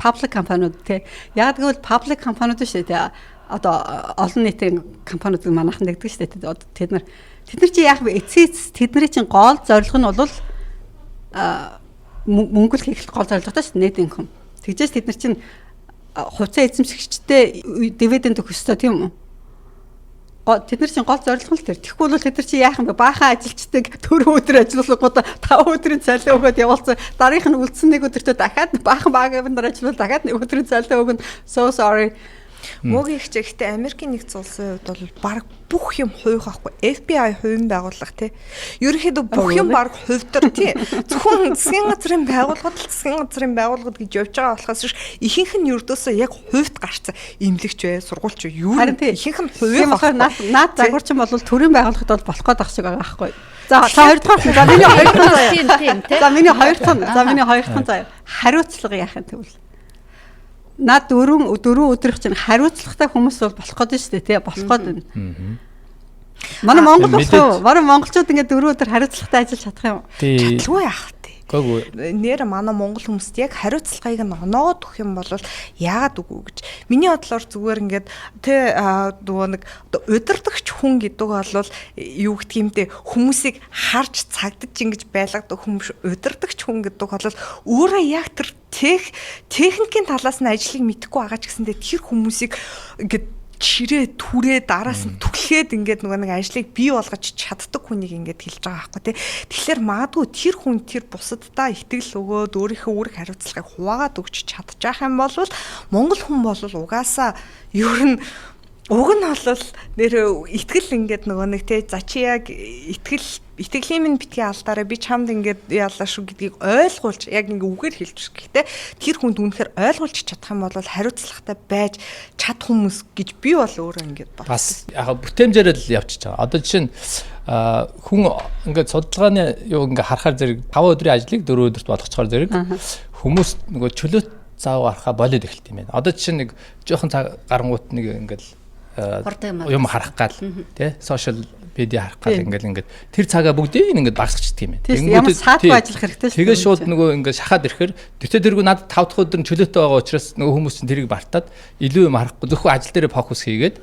E: public компаниуд те. Яг гэвэл public компаниуд шүү дээ. Одоо олон нийтийн компаниуд манайхан дэгдэг шүү дээ. Тэд нар чи яг эцэс тэдний чинь гол зорилго нь бол мөнгө л хийх гол зорилготой шүү дээ. Нийт инком. Тэгжээс тэд нар чинь хувьцаа эзэмшигчтэй дивиденд өгөх ёстой тийм үү? Тэд нар чинь гол зорилго нь тэр. Тэгэхгүй бол тэд нар чи яах юм бэ? Баахан ажилчдаг 4 өдөр ажиллуулгууд 5 өдрийн цалин өгөөд явуулсан. Дараах нь үлдсэн нэг өдөртөө дахиад баахан нар ажиллавал дахиад нэг өдрийн цалин өгнө. So sorry.
C: Мөгийн их чигтээ Америкийн нэгдсэн улсын хувьд бол баг бүх юм хувь байхгүй. FBI хувийн байгууллага тий. Ерөнхийдөө бүх юм баг хувьдар тий. Зөвхөн засгийн газрын байгууллагууд гэж явж байгаа болохоос ихэнх нь ердөөсөө яг хувьд гарцсан. Имлэгч бай, сургуульч бай, юу ихэнх нь хувийн
E: болохоор наад загварчин бол төрийн байгууллагад бол болох гээд ах шиг байгаа байхгүй. За 2 дахь за миний 2 дахь за миний 2 дахь заяа. Хариуцлага яах юм тэгвэл над 4 өдрөх чинь хариуцлагатай хүмүүс бол болох гээд шүү дээ тий болох гээд байна. Манай Монгол болох уу? Манай монголчууд ингээд 4 өдөр хариуцлагатай ажиллаж чадах юм.
C: Чадлагүй яах тий. Нэр манай монгол хүмүүст яг хариуцлагыг нь оноод өгөх юм бол яагаад үгүй гэж. Миний бодлоор зүгээр ингээд нөгөө нэг удирдахч хүн гэдэг бол юу гэх юмтэй хүмүүсийг харж цагдаж ингэж байлгадаг хүмүүс удирдахч хүн гэдэг бол өөрөө яг тэр техникийн талаас нь ажлыг мэдэхгүй байгаа ч гэсэндээ тэр хүмүүсийг ингээд чирээ түрээ дараас нь түлхээд ингээд нөгөө нэг ажлыг бий болгож чаддаг хүнийг ингээд хэлж байгаа байхгүй тий. Тэгэхээр магадгүй тэр хүн тэр бусаддаа итгэл өгөөд өөрийнхөө үүрэг хариуцлагыг хуваагаад өгч чадчих юм бол монгол хүн бол угаасаа ер нь уг нь бол нэр итгэл ингээд нөгөө нэг тий за чи яг итгэлийн минь битгий алдаараа би чамд ингээд яалаа шүү гэдгийг ойлгуулж яг ингээ үгээр хэлж гэхдээ тэр хүнд үнэхээр ойлгуулж чадах юм бол хариуцлагатай байж чадах хүмүүс гэж би бол өөрөө ингээд байна.
D: Бас яг бүтээмжээр л явчихж байгаа. Одоо жишээ нь хүн ингээд судалгааны юу ингээ харахаар зэрэг 5 өдрийн ажлыг 4 өдөрт болгоцохоор зэрэг хүмүүс нөгөө чөлөөт заав гарахаа болоод эхэлт юм байна. Одоо жишээ нэг жоохон гарангуут нэг ингээд юм харах гал тий сошиал медиа харах гал ингээд тэр цагаа бүгдийг ингээд багсчихдаг юм байна.
E: Ямар саадгүй ажиллах хэрэгтэй шүү.
D: Тэгээ шууд нөгөө ингээд шахаад ирэхээр тэгтээ тэргүй надад 5 дахь өдөр нь чөлөөтэй байгаа учраас нөгөө хүмүүс чинь тэрийг бартаад илүү юм харахгүй зөвхөн ажил дээр фокус хийгээд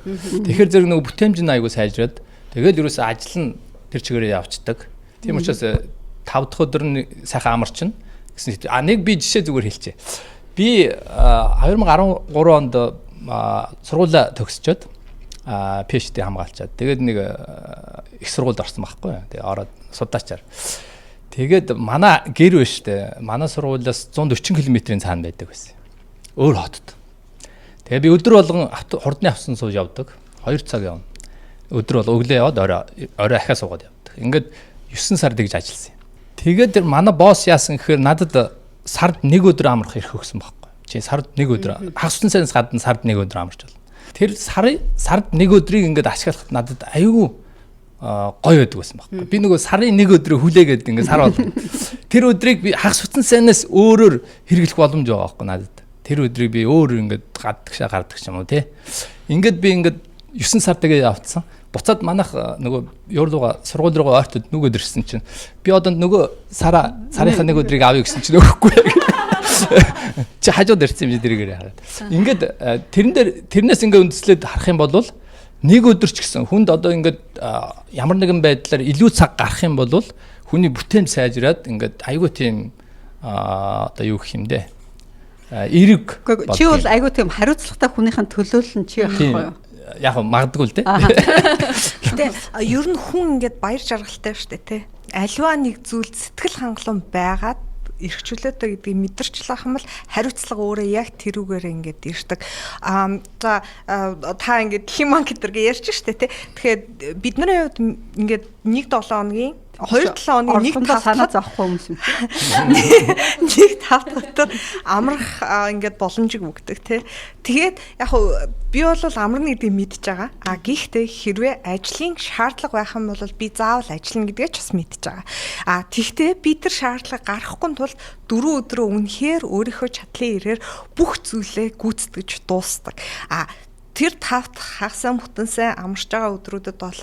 D: тэгэхээр зэрэг нөгөө бүтээмж нь аягүй сайжраад тэгээд ерөөсөө ажил нь тэр чигээрээ явцдаг. Тийм учраас 5 дахь өдөр нь сайхан амарчин гэсэн. Нэг би жишээ зүгээр хэлчихье. Би 2013 онд сургуулаа төгсчөөд PhD хамгаалчаад тэгээд нэг их сургуульд орсон байхгүй. Тэгээд ороод судаачаар. Тэгээд манай гэр биш штэ. Манай сургуулиас 140 км-ийн цаана байдаг байсан. Өөр хотод. Тэгээд би өдөр болгон хурдны авсан сууж явдаг. 2 цаг явна. Өдөр бол өглөө яваад орой ахаа суугаад явдаг. Ингээд 9 сар тэгж ажилласан юм. Тэгээд манай босс яасан гэхээр надад сард 1 өдөр амрах эрх өгсөн байхгүй. Чи сард 1 өдөр хагас сарнаас гадна сард 1 өдөр амарч байна. Тэр сард 1 өдрийг ингээд ашиглахад надад аюу гоё байдаг байсан байхгүй. Би нөгөө сарын 1 өдрөө хүлээгээд ингээд сар болгоно. Тэр өдрийг би хагас сарнаас өөрөөр хэрэглэх боломж байгаа байхгүй надад. Тэр өдрийг би өөр ингээд гардаг юм уу те. Ингээд би ингээд 9 сар тэгээ явцсан. Буцаад манайх нөгөө юурлууга сургууль руугаа ойртод нүгөөд ирсэн чинь би одоо нөгөө сарынхаа 1 өдрийг авъя гэсэн чинь өгөхгүй. Чи хажууд ирсэн юм чи тэргээр хараад. Ингээд тэрнээс ингээд үндэслээд харах юм бол 1 өдөр ч гэсэн хүнд одоо ингээд ямар нэгэн байдлаар илүү цаг гарах юм бол хүний бүтээн сайжраад ингээд айгүй тийм одоо юу гэх юм бэ? Эрэг.
E: Чи бол айгүй тийм хариуцлагатай хүнийхэн төлөөлөл нь чи байхгүй юу?
D: Яг магадгүй л дээ.
C: Гэтэ ер нь хүн ингээд баяр жаргалтай шүү дээ тий. Аливаа нэг зүйлд сэтгэл хангалуун байгаад эрхчлөөтэй гэдгийг мэдэрч лах юм бол хариуцлага өөрөө яг тэрүүгээр ингээд ирдэг. За та ингээд химан гэдэргээ ярьж штэ тий. Тэгэхээр бидний хувьд ингээд 1-7 хоногийн 2-7 хоногийн 1-5
E: санаа зовхгүй хүмүүс юм.
C: 1-5 дотор амрах ингээд боломжийг өгдөг тий. Тэгээд яг би бол амарна гэдгийг мэдж байгаа. Гэхдээ хэрвээ ажлын шаардлага байх юм бол би заавал ажиллана гэдгээ ч бас мэдж байгаа. Тэгтээ би тэр шаардлага гаргахгүй тул 4 өдрөө үнэхээр өөрийнхөө чадлын ирээр бүх зүйлээ гүйцэтгэж дуустдаг. Тэр тавт хагасаа бүтэнсээ амарч байгаа өдрүүдэд бол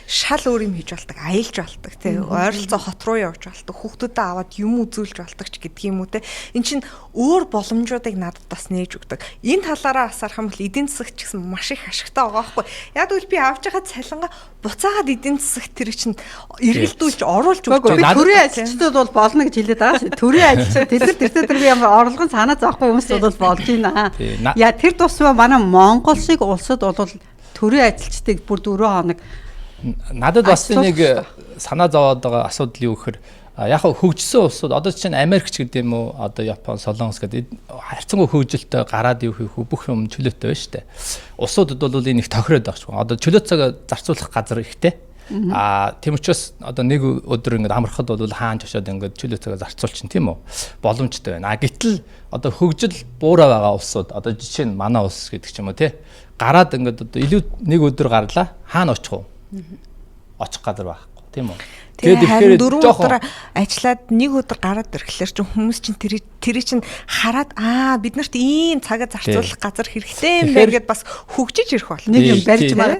C: шал өөр юм хийж болдог, аялж болдог тий. Ойролцоо хот руу явж болдог, хүүхдүүдэд аваад юм үзүүлж болдог ч гэдэг юм уу тий. Эн чинь өөр боломжуудыг надад бас нээж өгдөг. Энэ талаараа бас харах юм бол эдийн засаг ч гэсэн маш их ашигтай байгаа байхгүй. Яг үл би авч байгаа цалингаа буцаагаад эдийн засагт тэр чинь эргэлдүүлж оруулж өгдөг.
E: Би төрийн ажилчдад бол болно гэж хэлээд байгаа шүү. Төрийн ажилчид тэр би ямар орлогын санаа зовхгүй хүмүүс бол болж байна. Яа тэр тусмаа манай Монгол шиг улсад бол төрийн ажилчдыг бүр 4 хоног
D: надад бас нэг санаа зовоод байгаа асуудал юу гэхээр яг хөгжсөн улсууд одоо чинь Америкч гэдэг юм уу одоо Япон, Солонгос гэдэг харьцангуй хөгжилтэй гараад юу хийх бүх юм чөлөөтэй байна шүү дээ. Улсуудад бол энийг тохироод байгаа шүү. Одоо чөлөө цаг зарцуулах газар ихтэй. Тийм учраас одоо 1 өдөр ингээд амархад бол хаан чошоод ингээд чөлөө цагаа зарцуулчин тийм үү боломжтой байна. Гэтэл одоо хөгжил буураа байгаа улсууд одоо жишээ нь манай улс гэдэг ч юм уу тий гараад ингээд одоо илүү 1 өдөр гарлаа хаана очих вэ? Очих газар байхгүй тийм үү?
C: Тэгээд дөрөв өдөр ажиллаад нэг өдөр гараад ирэхлээр чинь хүмүүс чинь тэр чинь хараад бид нарт ийм цагаа зарцуулах газар хэрэгтэй юм байна гэдээ бас хөгжиж ирэх бол
E: нэг юм барьж мараад.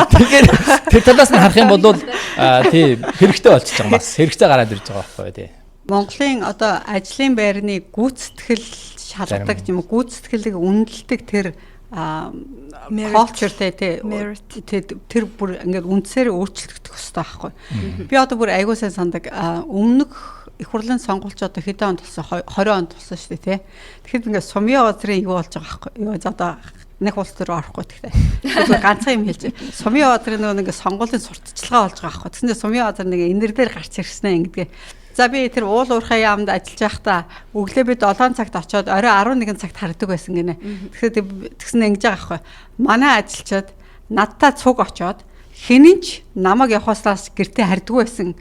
D: Тэгэхээр тэр талаас нь харах юм бол тийм хэрэгтэй болчихж байгаа бас хэрэгтэй гараад ирж байгаа байхгүй тий.
E: Монголын одоо ажлын байрны гүйцэтгэл шалгадаг юм уу гүйцэтгэлийг үнэлдэг тэр culture тэр бүр ингээд үндсээр өөрчлөгдөх хэрэгтэй байхгүй. Би одоо бүр аягүй сайн сандаг өмнөх их хурлын сонгуульч одоо хэдэн онд болсон 20 онд болсон шүү дээ тий. Тэгэхээр ингээд сумын газрын юу болж байгаа байхгүй. Юу одоо нэг улс төр орохгүй гэхдээ. Тэгэхээр ганцхан юм хэлж. Сумын газрын нөгөө ингээд сонгуулийн сурталчилгаа болж байгаа байхгүй. Тэгсэндээ сумын газар нэг энер дээр гарч ирсэн ингэдэг. За би тэр уул уурхай яамд ажиллаж байхдаа өглөө би 7 цагт очиод орой 11 цагт хардаг байсан гинэ. Тэгэхээр тэгсэн ингэж байгаа байхгүй. Манай ажилчид надтай цуг очиод хинэнч намайг явахаас гэртээ харддаг байсан.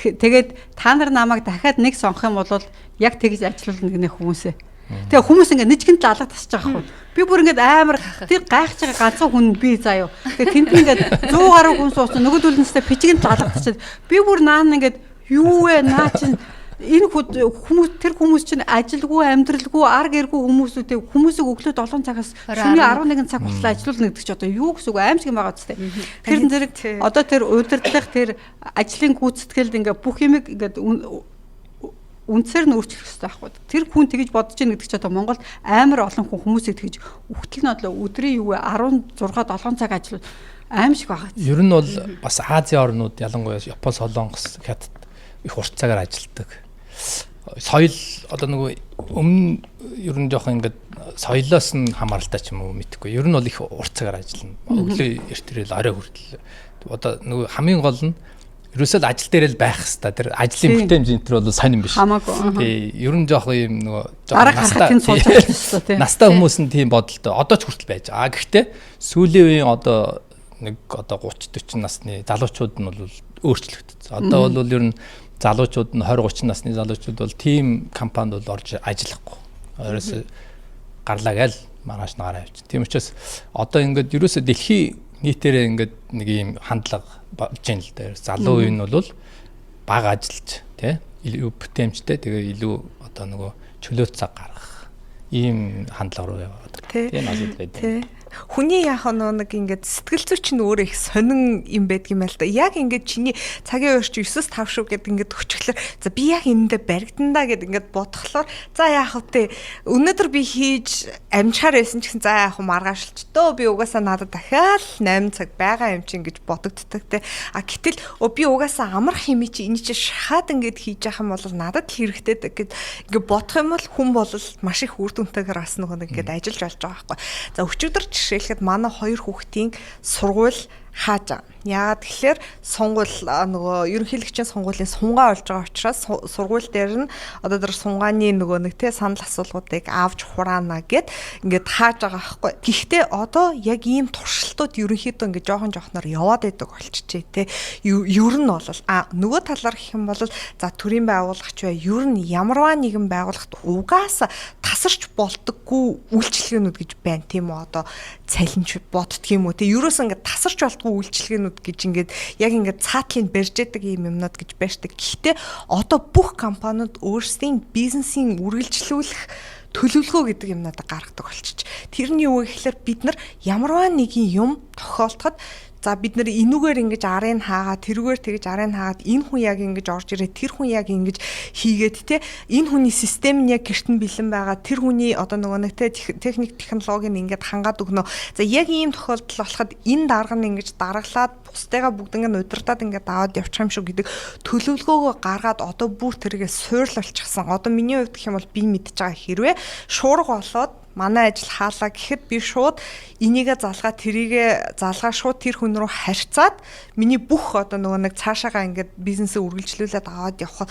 E: Тэгээд та нар намайг дахиад нэг сонгох юм бол яг тэгж ажиллуулна гинэ хүмүүсээ. Тэгээ хүмүүс ингээд нэжгэн лалга тасч байгаа байхгүй. Би бүр ингээд амар тэр гайхаж байгаа ганцхан хүн би заяа. Тэгээ тэнд ингээд 100 гаруй хүн суусан нөгөөдөлнөстэй пичгэн лалга тасчаад би бүр наан ингээд юу вэ наа чинь энэ хүмүүс тэр хүмүүс чинь ажилгүй амьдралгүй ар гэргүй хүмүүсүүдээ хүмүүсийг өглөө 7 цагаас шөнийн 11 цаг хутлаа ажиллуулна гэдэг чи одоо юу гэсэн үг аимшиг юм байгаа зү. Тэр зэрэг одоо тэр удирдлага тэр ажлын гүйцэтгэлд ингээ бүх юмыг ингээ үндсээр нь өөрчлөх хэрэгтэй байхгүй. Тэр хүн тэгж бодож ийн гэдэг чи одоо Монголд амар олон хүн хүмүүсийг тэгж үхтэл нь одоо өдрийн юу вэ 16 7 цаг ажиллав аимшиг байгаа.
D: Ер нь бол бас Азийн орнууд ялангуяа Япон, Солонгос, Хятад их урт цагаар ажилладаг. Соёл одоо нөгөө өмнө ер нь жоох ингээд соёлоос нь хамааралтай ч юм уу мэдхгүй. Ер нь бол их урт цагаар ажиллана. Өглөө эртэрэл орой хүртэл. Одоо нөгөө хамгийн гол нь ерөөсөө ажил дээр л байх хэвээр. Тэр ажлын бүтээмж энэ төр бол сайн юм биш. Тий, ер нь жоох юм нөгөө настай хүмүүс нь тийм бодолтой. Одоо ч хүртэл байж байгаа. Гэхдээ сүүлийн үеийн одоо 30 40 насны залуучууд нь бол өөрчлөгдсөн. Одоо бол ер нь залуучууд нь 20 30 насны залуучууд бол team компанид бол орж ажиллахгүй. Өөрөөсөө гарлаа гээл маргааш нагараа явж. Тийм учраас одоо ингээд ерөөсөө дэлхийн нийтээрээ ингээд нэг юм хандлага болж байна л да. Залуу үе нь бол бага ажиллаж тий илүү бүтээмжтэй тэгээ илүү одоо нөгөө чөлөөт цаг гаргах ийм хандлага руу яваад. Тийм асуудал байдаг.
C: Хүний яах нэг ингээд сэтгэл зүйч нь өөрөө их сонин юм байдаг юм л да. Яг ингээд чиний цагийн уурч 9-5 шүү гэдэг ингээд өчглөр за би яг энэндээ баригдана гэд ингээд бодхолоор за яах вэ өнөөдөр би хийж амжихаар байсан ч гэсэн за яах вэ маргаашилч дөө би угаасаа надад дахиад 8 цаг байгаа юм чинь гэж бодогддаг те. Гэтэл би угаасаа амрах юм чи энэ чи шахаад ингээд хийж явах юм бол надад хэрэгтэй гэд ингээд бодох юм бол хүн бол маш их үр дүнтэйгээр бас нэг ингээд ажиллаж болж байгаа байхгүй. За өчигдөр жишээлхэд манай хоёр хүүхдийн сургууль хааж байгаа. Яагаад тэгэхээр сонгуул нөгөө ерөнхийлөгчийн сонгуулийн сунгаа болж байгаа учраас сургууль дээр нь одоо тэр сунгааны нөгөө нэг те санал асуулгуудыг авч хураана гэд ингээд хааж байгаа байхгүй. Гэхдээ одоо яг ийм туршилтууд ерөнхийдөө ингээд жоохноор яваад байдаг болчихжээ те. Ер нь бол нөгөө талаар гэх юм бол за төрийн байгууллагч бай ер нь ямарваа нэгэн байгууллагт угаасаа тасарч болдоггүй үйлчлэгээнүүд гэж байна тийм үү одоо цалинч боддөг юм уу те. Ерөөс ингээд тасарч болдоггүй үйлчлэгээнүүд гэж ингээд яг ингээд цаатлыг барьж яадаг юм юмнууд гэж байршдаг. Гэхдээ одоо бүх компаниуд өөрсдийн бизнесийн үргэлжлүүлэх төлөвлөгөө гэдэг юмнуудаа гаргадаг болчих. Тэрний юу гэхээр бид нар ямарваа нэгэн юм тохиолдоход за бид нар энүүгээр ингэж арын хаагаад тэрүүгээр тэгж арын хаагаад энэ хүн яг ингэж орж ирээ тэр хүн яг ингэж хийгээд те энэ хүний систем нь яг гэртэн бэлэн байгаа тэр хүний одоо нөгөө нэг те техник технологиг нь ингэж хангаад өгнө. За яг ийм тохиолдол болоход энэ дарга нь ингэж дараглаад бусдыгаа бүгднийг нь удирдаад ингэж аваад явчих юм шүү гэдэг төлөвлөгөөгөө гаргаад одоо бүр тэргээ суурлуулчихсан. Одоо миний хувьд гэх юм бол би мэдж байгаа хэрвээ шуурга болоод манай ажил хаалаа гэхэд би шууд энийгээ залгаа шууд тэр хүн рүү харьцаад миний бүх одоо нөгөө нэг цаашаага ингээд бизнесээ үргэлжлүүлээд аваад явах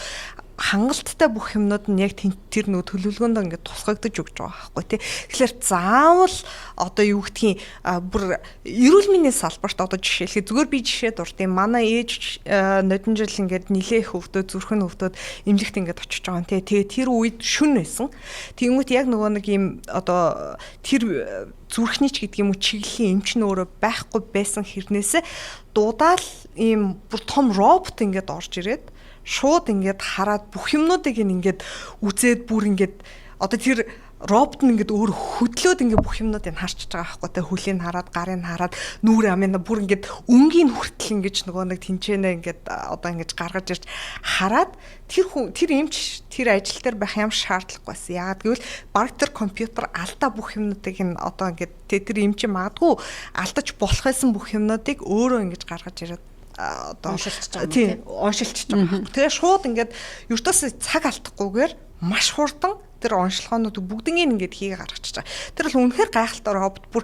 C: хангалттай бүх юмнууд нь яг тэр нөгөө төлөвлөгөөнд ингээд тусгагдаж өгч байгаа байхгүй тий. Тэгэхээр заавал одоо юу гэдгийг бүр эрүүл мэндийн салбарт одоо жишээлхэд зүгээр би жишээ дурдъя. Манай ээж нодон жил ингээд нилээх өвдөд зүрхэн өвдөд эмнэлэгт ингээд очиж байгаа юм тий. Тэгээ тэр үед шүн байсан. Тэнгүүт яг нөгөө нэг юм одоо тэр зүрхнийч гэдэг юм уу чиглэлийн эмч нь өөрөө байхгүй байсан хэрнээсээ дуудаал ийм бүр том робот ингээд орж ирээд шууд ингээд хараад бүх юмнуудыг ингээд үзээд бүр ингээд одоо тэр робот нь ингээд өөр хөдлөөд ингээд бүх юмнуудыг харчиж байгаа байхгүй те хөлийг хараад гарыг хараад нүүр амын бүр ингээд өнгийн хүртэл ингээд нөгөө нэг тэнцэнэ ингээд одоо ингээд гаргаж ирж хараад тэр эмч тэр ажил дээр байх юм шаардлагагүй байсан. Яагаад гэвэл баг тэр компьютер алдаа бүх юмнуудыг нь одоо ингээд тэр эмч магадгүй алдаж болох байсан бүх юмнуудыг өөрөө ингээд гаргаж ирээд одоо уншилж байгаа. Тийм, уншилж байгаа. Тэгээ шууд ингээд ертөөсөө цаг алдахгүйгээр маш хурдан тэр онцлогоонууд бүгднийг ингээд хийгээ гаргачихж байгаа. Тэр бол үнэхээр гайхалтай робот бүр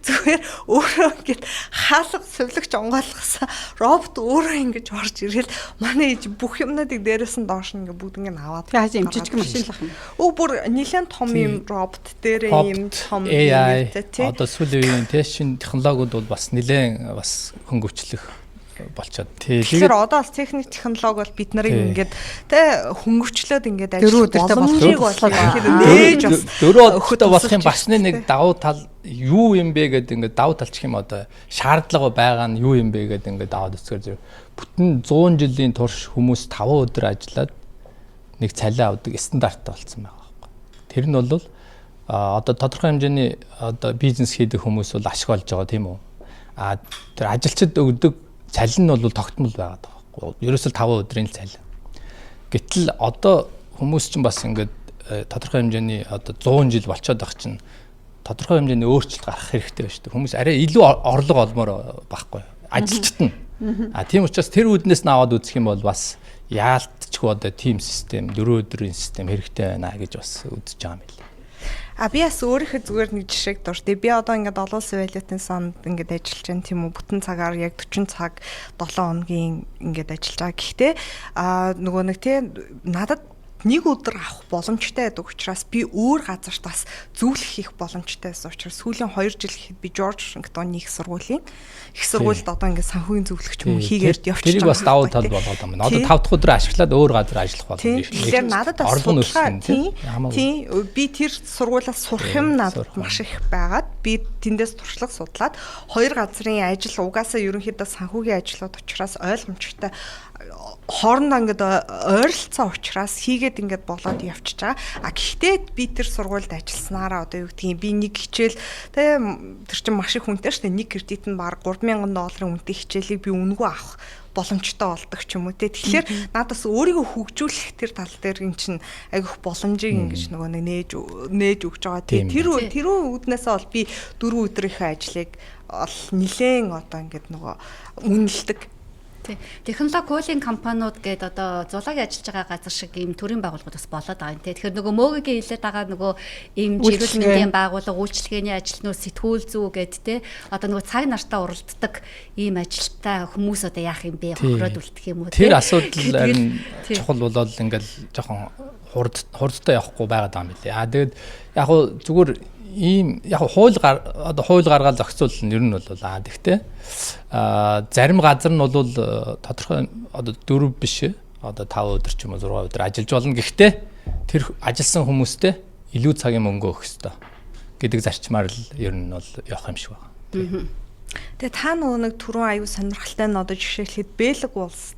C: зүгээр өөрөө ингээд хаалга сувлагч онгойлгосон робот өөрөө ингээд орж ирэл манай ээж бүх юмнуудыг дээрээс нь доош нь ингээд бүгднийг аваад
E: яаж юм жижиг машин л ах юм.
C: Бүр нэлээд том юм робот дээр юм том
D: AI одоо сүүлийн үеийн шинэ технологиуд бол бас нэлээд бас хөнгөвчлөх болчиход.
C: Тэгэхээр одоо бас техник технологи бол бид нарыг ингээд тэ хөнгөвчлөөд ингээд ажиллах боломжийг нээж бас
D: 4 өдөртөө болох юм бас нэг давуу тал юу юм бэ гэдэг ингээд давуу талчих юм одоо шаардлага байгаа нь юу юм бэ гэдэг ингээд даваад үзэхээр бүтэн 100 жилийн турш хүмүүс 5 өдөр ажиллаад нэг цалин авдаг стандарттай болсон байгаа байхгүй. Тэр нь бол одоо тодорхой хэмжээний одоо бизнес хийдэг хүмүүс бол ашиг олж байгаа тийм үү? Тэр ажилчид өгдөг цалин нь бол тогтмол байгаад байгаа байхгүй. Ерөөсөө 5 өдрийн цалин. Гэтэл одоо хүмүүс чинь бас ингээд тодорхой хэмжээний одоо 100 жил болчиход байгаа чинь тодорхой хэмжээний өөрчлөлт гарах хэрэгтэй байна шүү дээ. Хүмүүс арай илүү орлого олмоор байхгүй. Ажилчид нь. Тийм учраас тэр үүднээс нь аваад үзэх юм бол бас яалтчгүй одоо тим систем 4 өдрийн систем хэрэгтэй байна гэж бас үзэж байгаа юм билээ.
C: Би бас өөрийнхөө зүгээр нэг жишээг дуртай. Би одоо ингээд олон улсын валютын санд ингээд ажиллаж байна тийм үү. Бүтэн цагаар яг 40 цаг 7 хоногийн ингээд ажиллаж байгаа. Гэхдээ нөгөө нэг тийм надад нэг өдөр авах боломжтой байдаг учраас би өөр газарт бас зөвлөх хийх боломжтой байсан учраас сүүлийн 2 жил гэхэд би Жорж Вашингтоны их сургуулийн их сургуульд одоо ингээд санхүүгийн зөвлөгч юм хийгээд явчихж байгаа.
D: Тэр бас давуу тал болоод байна. Одоо 5 дахь өдөр ашиглаад өөр газар ажиллах боломж
C: биш. Тэгэхээр надад бас судалгаа тийм би тэр сургуулиас сурах юм надад маш их байгаад би тэндээс туршлага судлаад 2 газрын ажил угаасаа ерөнхийдөө санхүүгийн ажлууд учраас ойлгомжтой хоорондоо ингээд ойролцоо учраас хийгээд ингээд болоод явчихж байгаа. Гэхдээ би тэр сургуульд ажилласнараа одоо юу гэдгийг би нэг хичээл тэ тэр чинь маш их хүнтэй шүү дээ. Нэг кредит нь баг $3,000 үнэтэй хичээлийг би үнэгүй авах боломжтой болдог ч юм уу те. Тэгэхээр надаас өөрийгөө хөгжүүлэх тэр тал дээр эн чинь айгүйх боломжийг ингэж нөгөө нээж өгч байгаа. Тэр үүднээсээ бол би 4 өдрийнхөө ажлыг ол нилээн одоо ингээд нөгөө үнэлдэг.
A: Технологи хуулийн компаниуд гээд одоо зулаагийн ажиллаж байгаа газар шиг ийм төрийн байгууллагууд бас болоод байгаа юм те. Тэгэхээр нөгөө мөөгийн хилээд байгаа нөгөө ийм жиргэл мэндийн байгууллага үйлчлэгээний ажилтнууд сэтгүүл зүй гээд те. Одоо нөгөө цаг нартаа уралддаг ийм ажилттай хүмүүс одоо яах юм бэ? Хохироод үлдэх юм уу те.
D: Тэр асуудал харин чухал болоод ингээл жоохон хурдтай явахгүй байгаад байгаа юм билээ. Тэгээд яг хуу зүгээр ийм яг хууль гаргаад зохицуул нь ер нь бол гэхдээ зарим газар нь бол тодорхой одоо 4 биш одоо 5 өдөр ч юм уу 6 өдөр ажиллаж болно. Гэхдээ тэр ажилласан хүмүүстээ илүү цагийн мөнгө өгөх ёстой гэдэг зарчмаар л ер нь бол явах юм шиг байна.
C: Тэгээ та нөгөө нэг түрүүн аюу сонирхолтой нь одоо жишээлхэд Бэлэг улс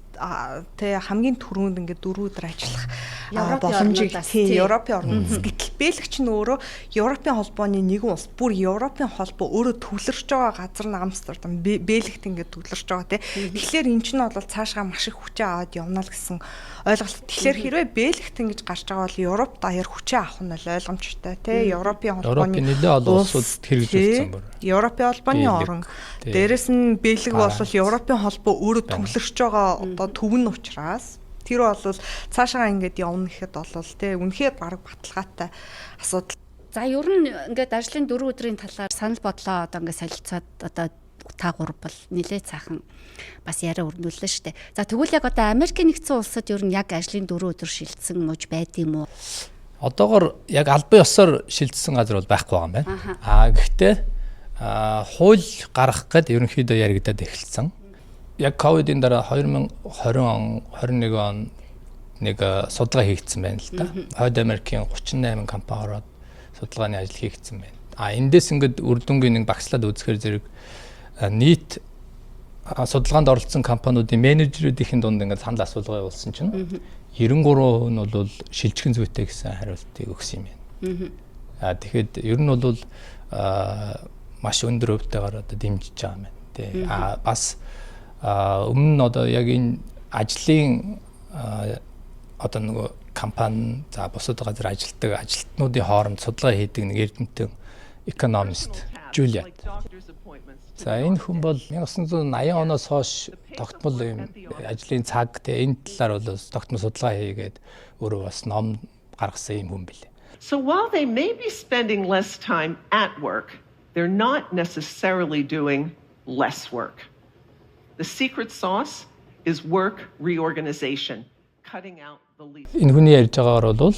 C: тэ хамгийн түрүүнд ингээд 4 өдөр ажиллах боломжийг Европын орнууд. Гэтэл Бэлгч нь өөрөө Европын холбооны нэгэн улс. Бүр Европын холбоо өөрөө төвлөрч байгаа газар нь Амстердам. Бэлгт ингээд төвлөрч байгаа те. Тэгэхээр эн чинь бол цаашгаа маш их хүчээ аваад явна л гэсэн ойлголт. Тэгэхээр хэрвээ Бэлгт ингэж гарч байгаа бол Европ даяар хүчээ авах нь бол ойлгомжтой те. Европын холбооны
D: нэлээд олон улсууд хэрэгжүүлсэн бүр.
C: Европын холбооны орн. Дээрэс нь Бэлэг бол Европын холбоо өөрөө төвлөрч байгаа одоо төв нь учраас тэр бол цаашаа ингээд явна гэхэд бол тий үнэхээр бараг баталгаатай асуудал.
A: За ер нь ингээд ажлын 4 өдрийн талаар санал бодлоо одоо ингээд солилцоод одоо та гурав бол нэлээд сайхан бас яриа өрнүүллээ шүү дээ. За тэгвэл яг одоо Америкийн нэгдсэн улсад ер нь яг ажлын 4 өдөр шилжсэн мууж байд юм уу?
D: Одоогор яг албан ёсоор шилжсэн газар бол байхгүй байгаа юм байна. Гэхдээ хууль гаргах гээд ерөнхийдөө яригадад эхэлсэн. Яг ковидын дараа 2020 он 21 он нэг судалгаа хийгдсэн байна л да. Хойд Америкийн 38 компани ороод судалгааны ажил хийгдсэн байна. Эндээс ингээд үр дүнгийн нэг багслаад үзэхээр зэрэг нийт судалгаанд оролцсон компаниудын менежерүүдийн дунд ингээд санал асуулга явуулсан чинь 93% нь бол шилжих зүйтэй гэсэн хариултыг өгсөн юм байна. Тэгэхэд ер нь бол маш өндөр хувьтайгаар одоо дэмжиж байгаа юм байна. Тэ. Бас өмнө нь одоо яг энэ ажлын одоо нөгөө компани за бусад газар ажилтдаг ажилтнуудын хооронд судалгаа хийдэг нэг эрдэмтэн экономист Жулиат. За энэ хүн бол 1980 оноос хойш тогтмол юм ажлын цаг те энэ талаар бол тогтмол судалгаа хийгээд өөрөө бас ном гаргасан юм хүн билээ.
F: So while they may be spending less time at work, they're not necessarily doing less work. The secret sauce is work reorganization, cutting out the least.
D: Энэ хүний ярьж байгаагаар бол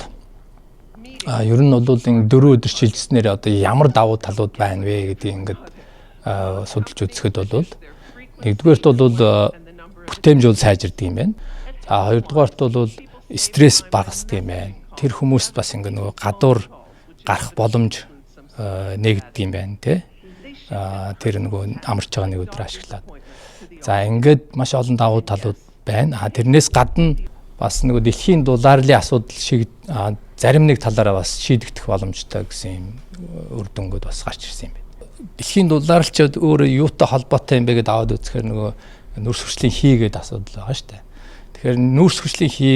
D: ер нь бол энэ 4 өдөр шилжснээр одоо ямар давуу талууд байна вэ гэдгийг ингээд судалж үзэхэд бол нэгдүгээрт бол бүтээмж бол сайжирдаг юм байна. За хоёрдугаарт бол стресс багасдаг юм байна. Тэр хүмүүст бас ингээд нөгөө гадуур гарах боломж нэгддэг юм байна тий. Тэр нөгөө амарч байгаа нэг өдөр ашиглаад. За ингээд маш олон давуу талууд байна. Тэрнээс гадна бас нөгөө дэлхийн долларын асуудал шиг зарим нэг талаараа бас шийдэгдэх боломжтой гэсэн юм үр дүнгууд бас гарч ирсэн юм байна. Дэлхийн долларлчид өөрөө юутай холбоотой юм бэ гэдээ аваад үзэхээр нөгөө нүүрс хүчлийн хийгээд асуудал байгаа шүү дээ. Тэгэхээр нүүрс хүчлийн хий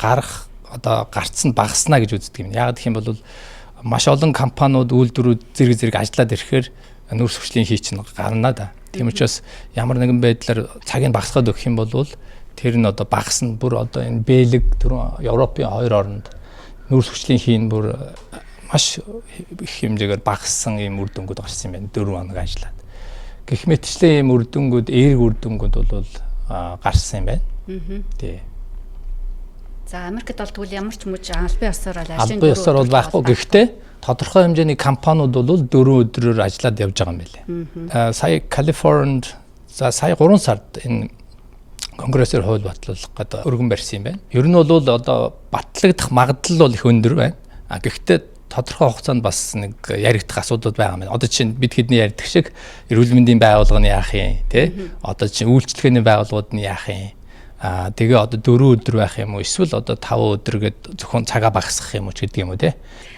D: гарах одоо гарцсан багаснаа гэж үздэг юм. Яг гэх юм бол маш олон компаниуд үйлдвэрүүд зэрэг ажиллаад ирэхээр нүүрс хүчлийн хий чинь гарна да. Тийм учраас ямар нэгэн байдлаар цагийг багасгаад өгөх юм бол тэр нь одоо багасна. Бүр одоо энэ Бэлэг, Европын 2 оронд нүүрс хүчлийн хий нь бүр маш их хэмжээгээр багассан юм үр дүнгууд гарсан юм байна 4 хоног ажиллаад. Гэх мэтчлэн юм үр дүнгууд, эерэг үр дүнгууд бол гарсан юм байна. Тий.
A: За Америкт бол тэгвэл ямар ч мууж албан ёсоор ажлын 4
D: албан ёсоор бол байхгүй. Гэхдээ тодорхой хэмжээний компаниуд бол 4 өдрөөр ажиллаад явж байгаа юм байлээ. Сая Калифорнид сая 3 сард энэ конгрессээр хууль батлуулах гэдэг өргөн барьсан юм байна. Ер нь бол одоо батлагдах магадлал бол их өндөр байна. Гэхдээ тодорхой хугацаанд бас нэг яригдах асуудал байгаа юм. Одоо чинь бид хэдний ярьдаг шиг эрүүл мэндийн байгууллагын яах юм те. Одоо чинь үйлчлэгээний байгууллагууд нь яах юм. Тэгээ одоо 4 өдөр байх юм уу? Эсвэл одоо 5 өдөр гээд зөвхөн цагаа багасгах юм уу ч гэдэг юм уу те.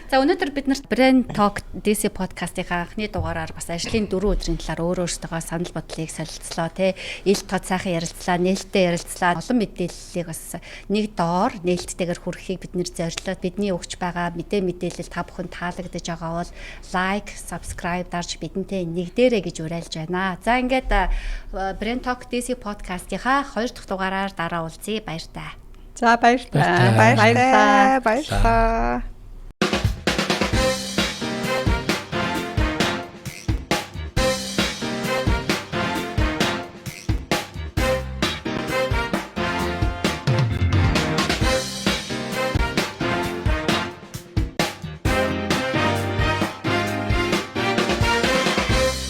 A: За өнөөдөр бид нарт Brain Talk DC podcast-ийн анхны дугаараар бас ажлын 4 өдрийн талаар өөрөөсөө санал бодлыг солилцлоо тий. Ил тод сайхан ярилцлаа, нээлттэй ярилцлаа. Олон мэдээллийг бас нэг доор нээлттэйгээр хүргэхийг бид нэр зорилоо. Бидний өгч байгаа мэдээлэл та бүхэнд таалагдж байгаа бол лайк, subscribe дарж бидэнтэй нэгдээрэй гэж уриалж байна. За ингээд Brain Talk DC podcast-ийнхаа 2 дахь дугаараар дараа уулзъя. Баяр таа.
E: За баярлалаа.
C: Баярлалаа.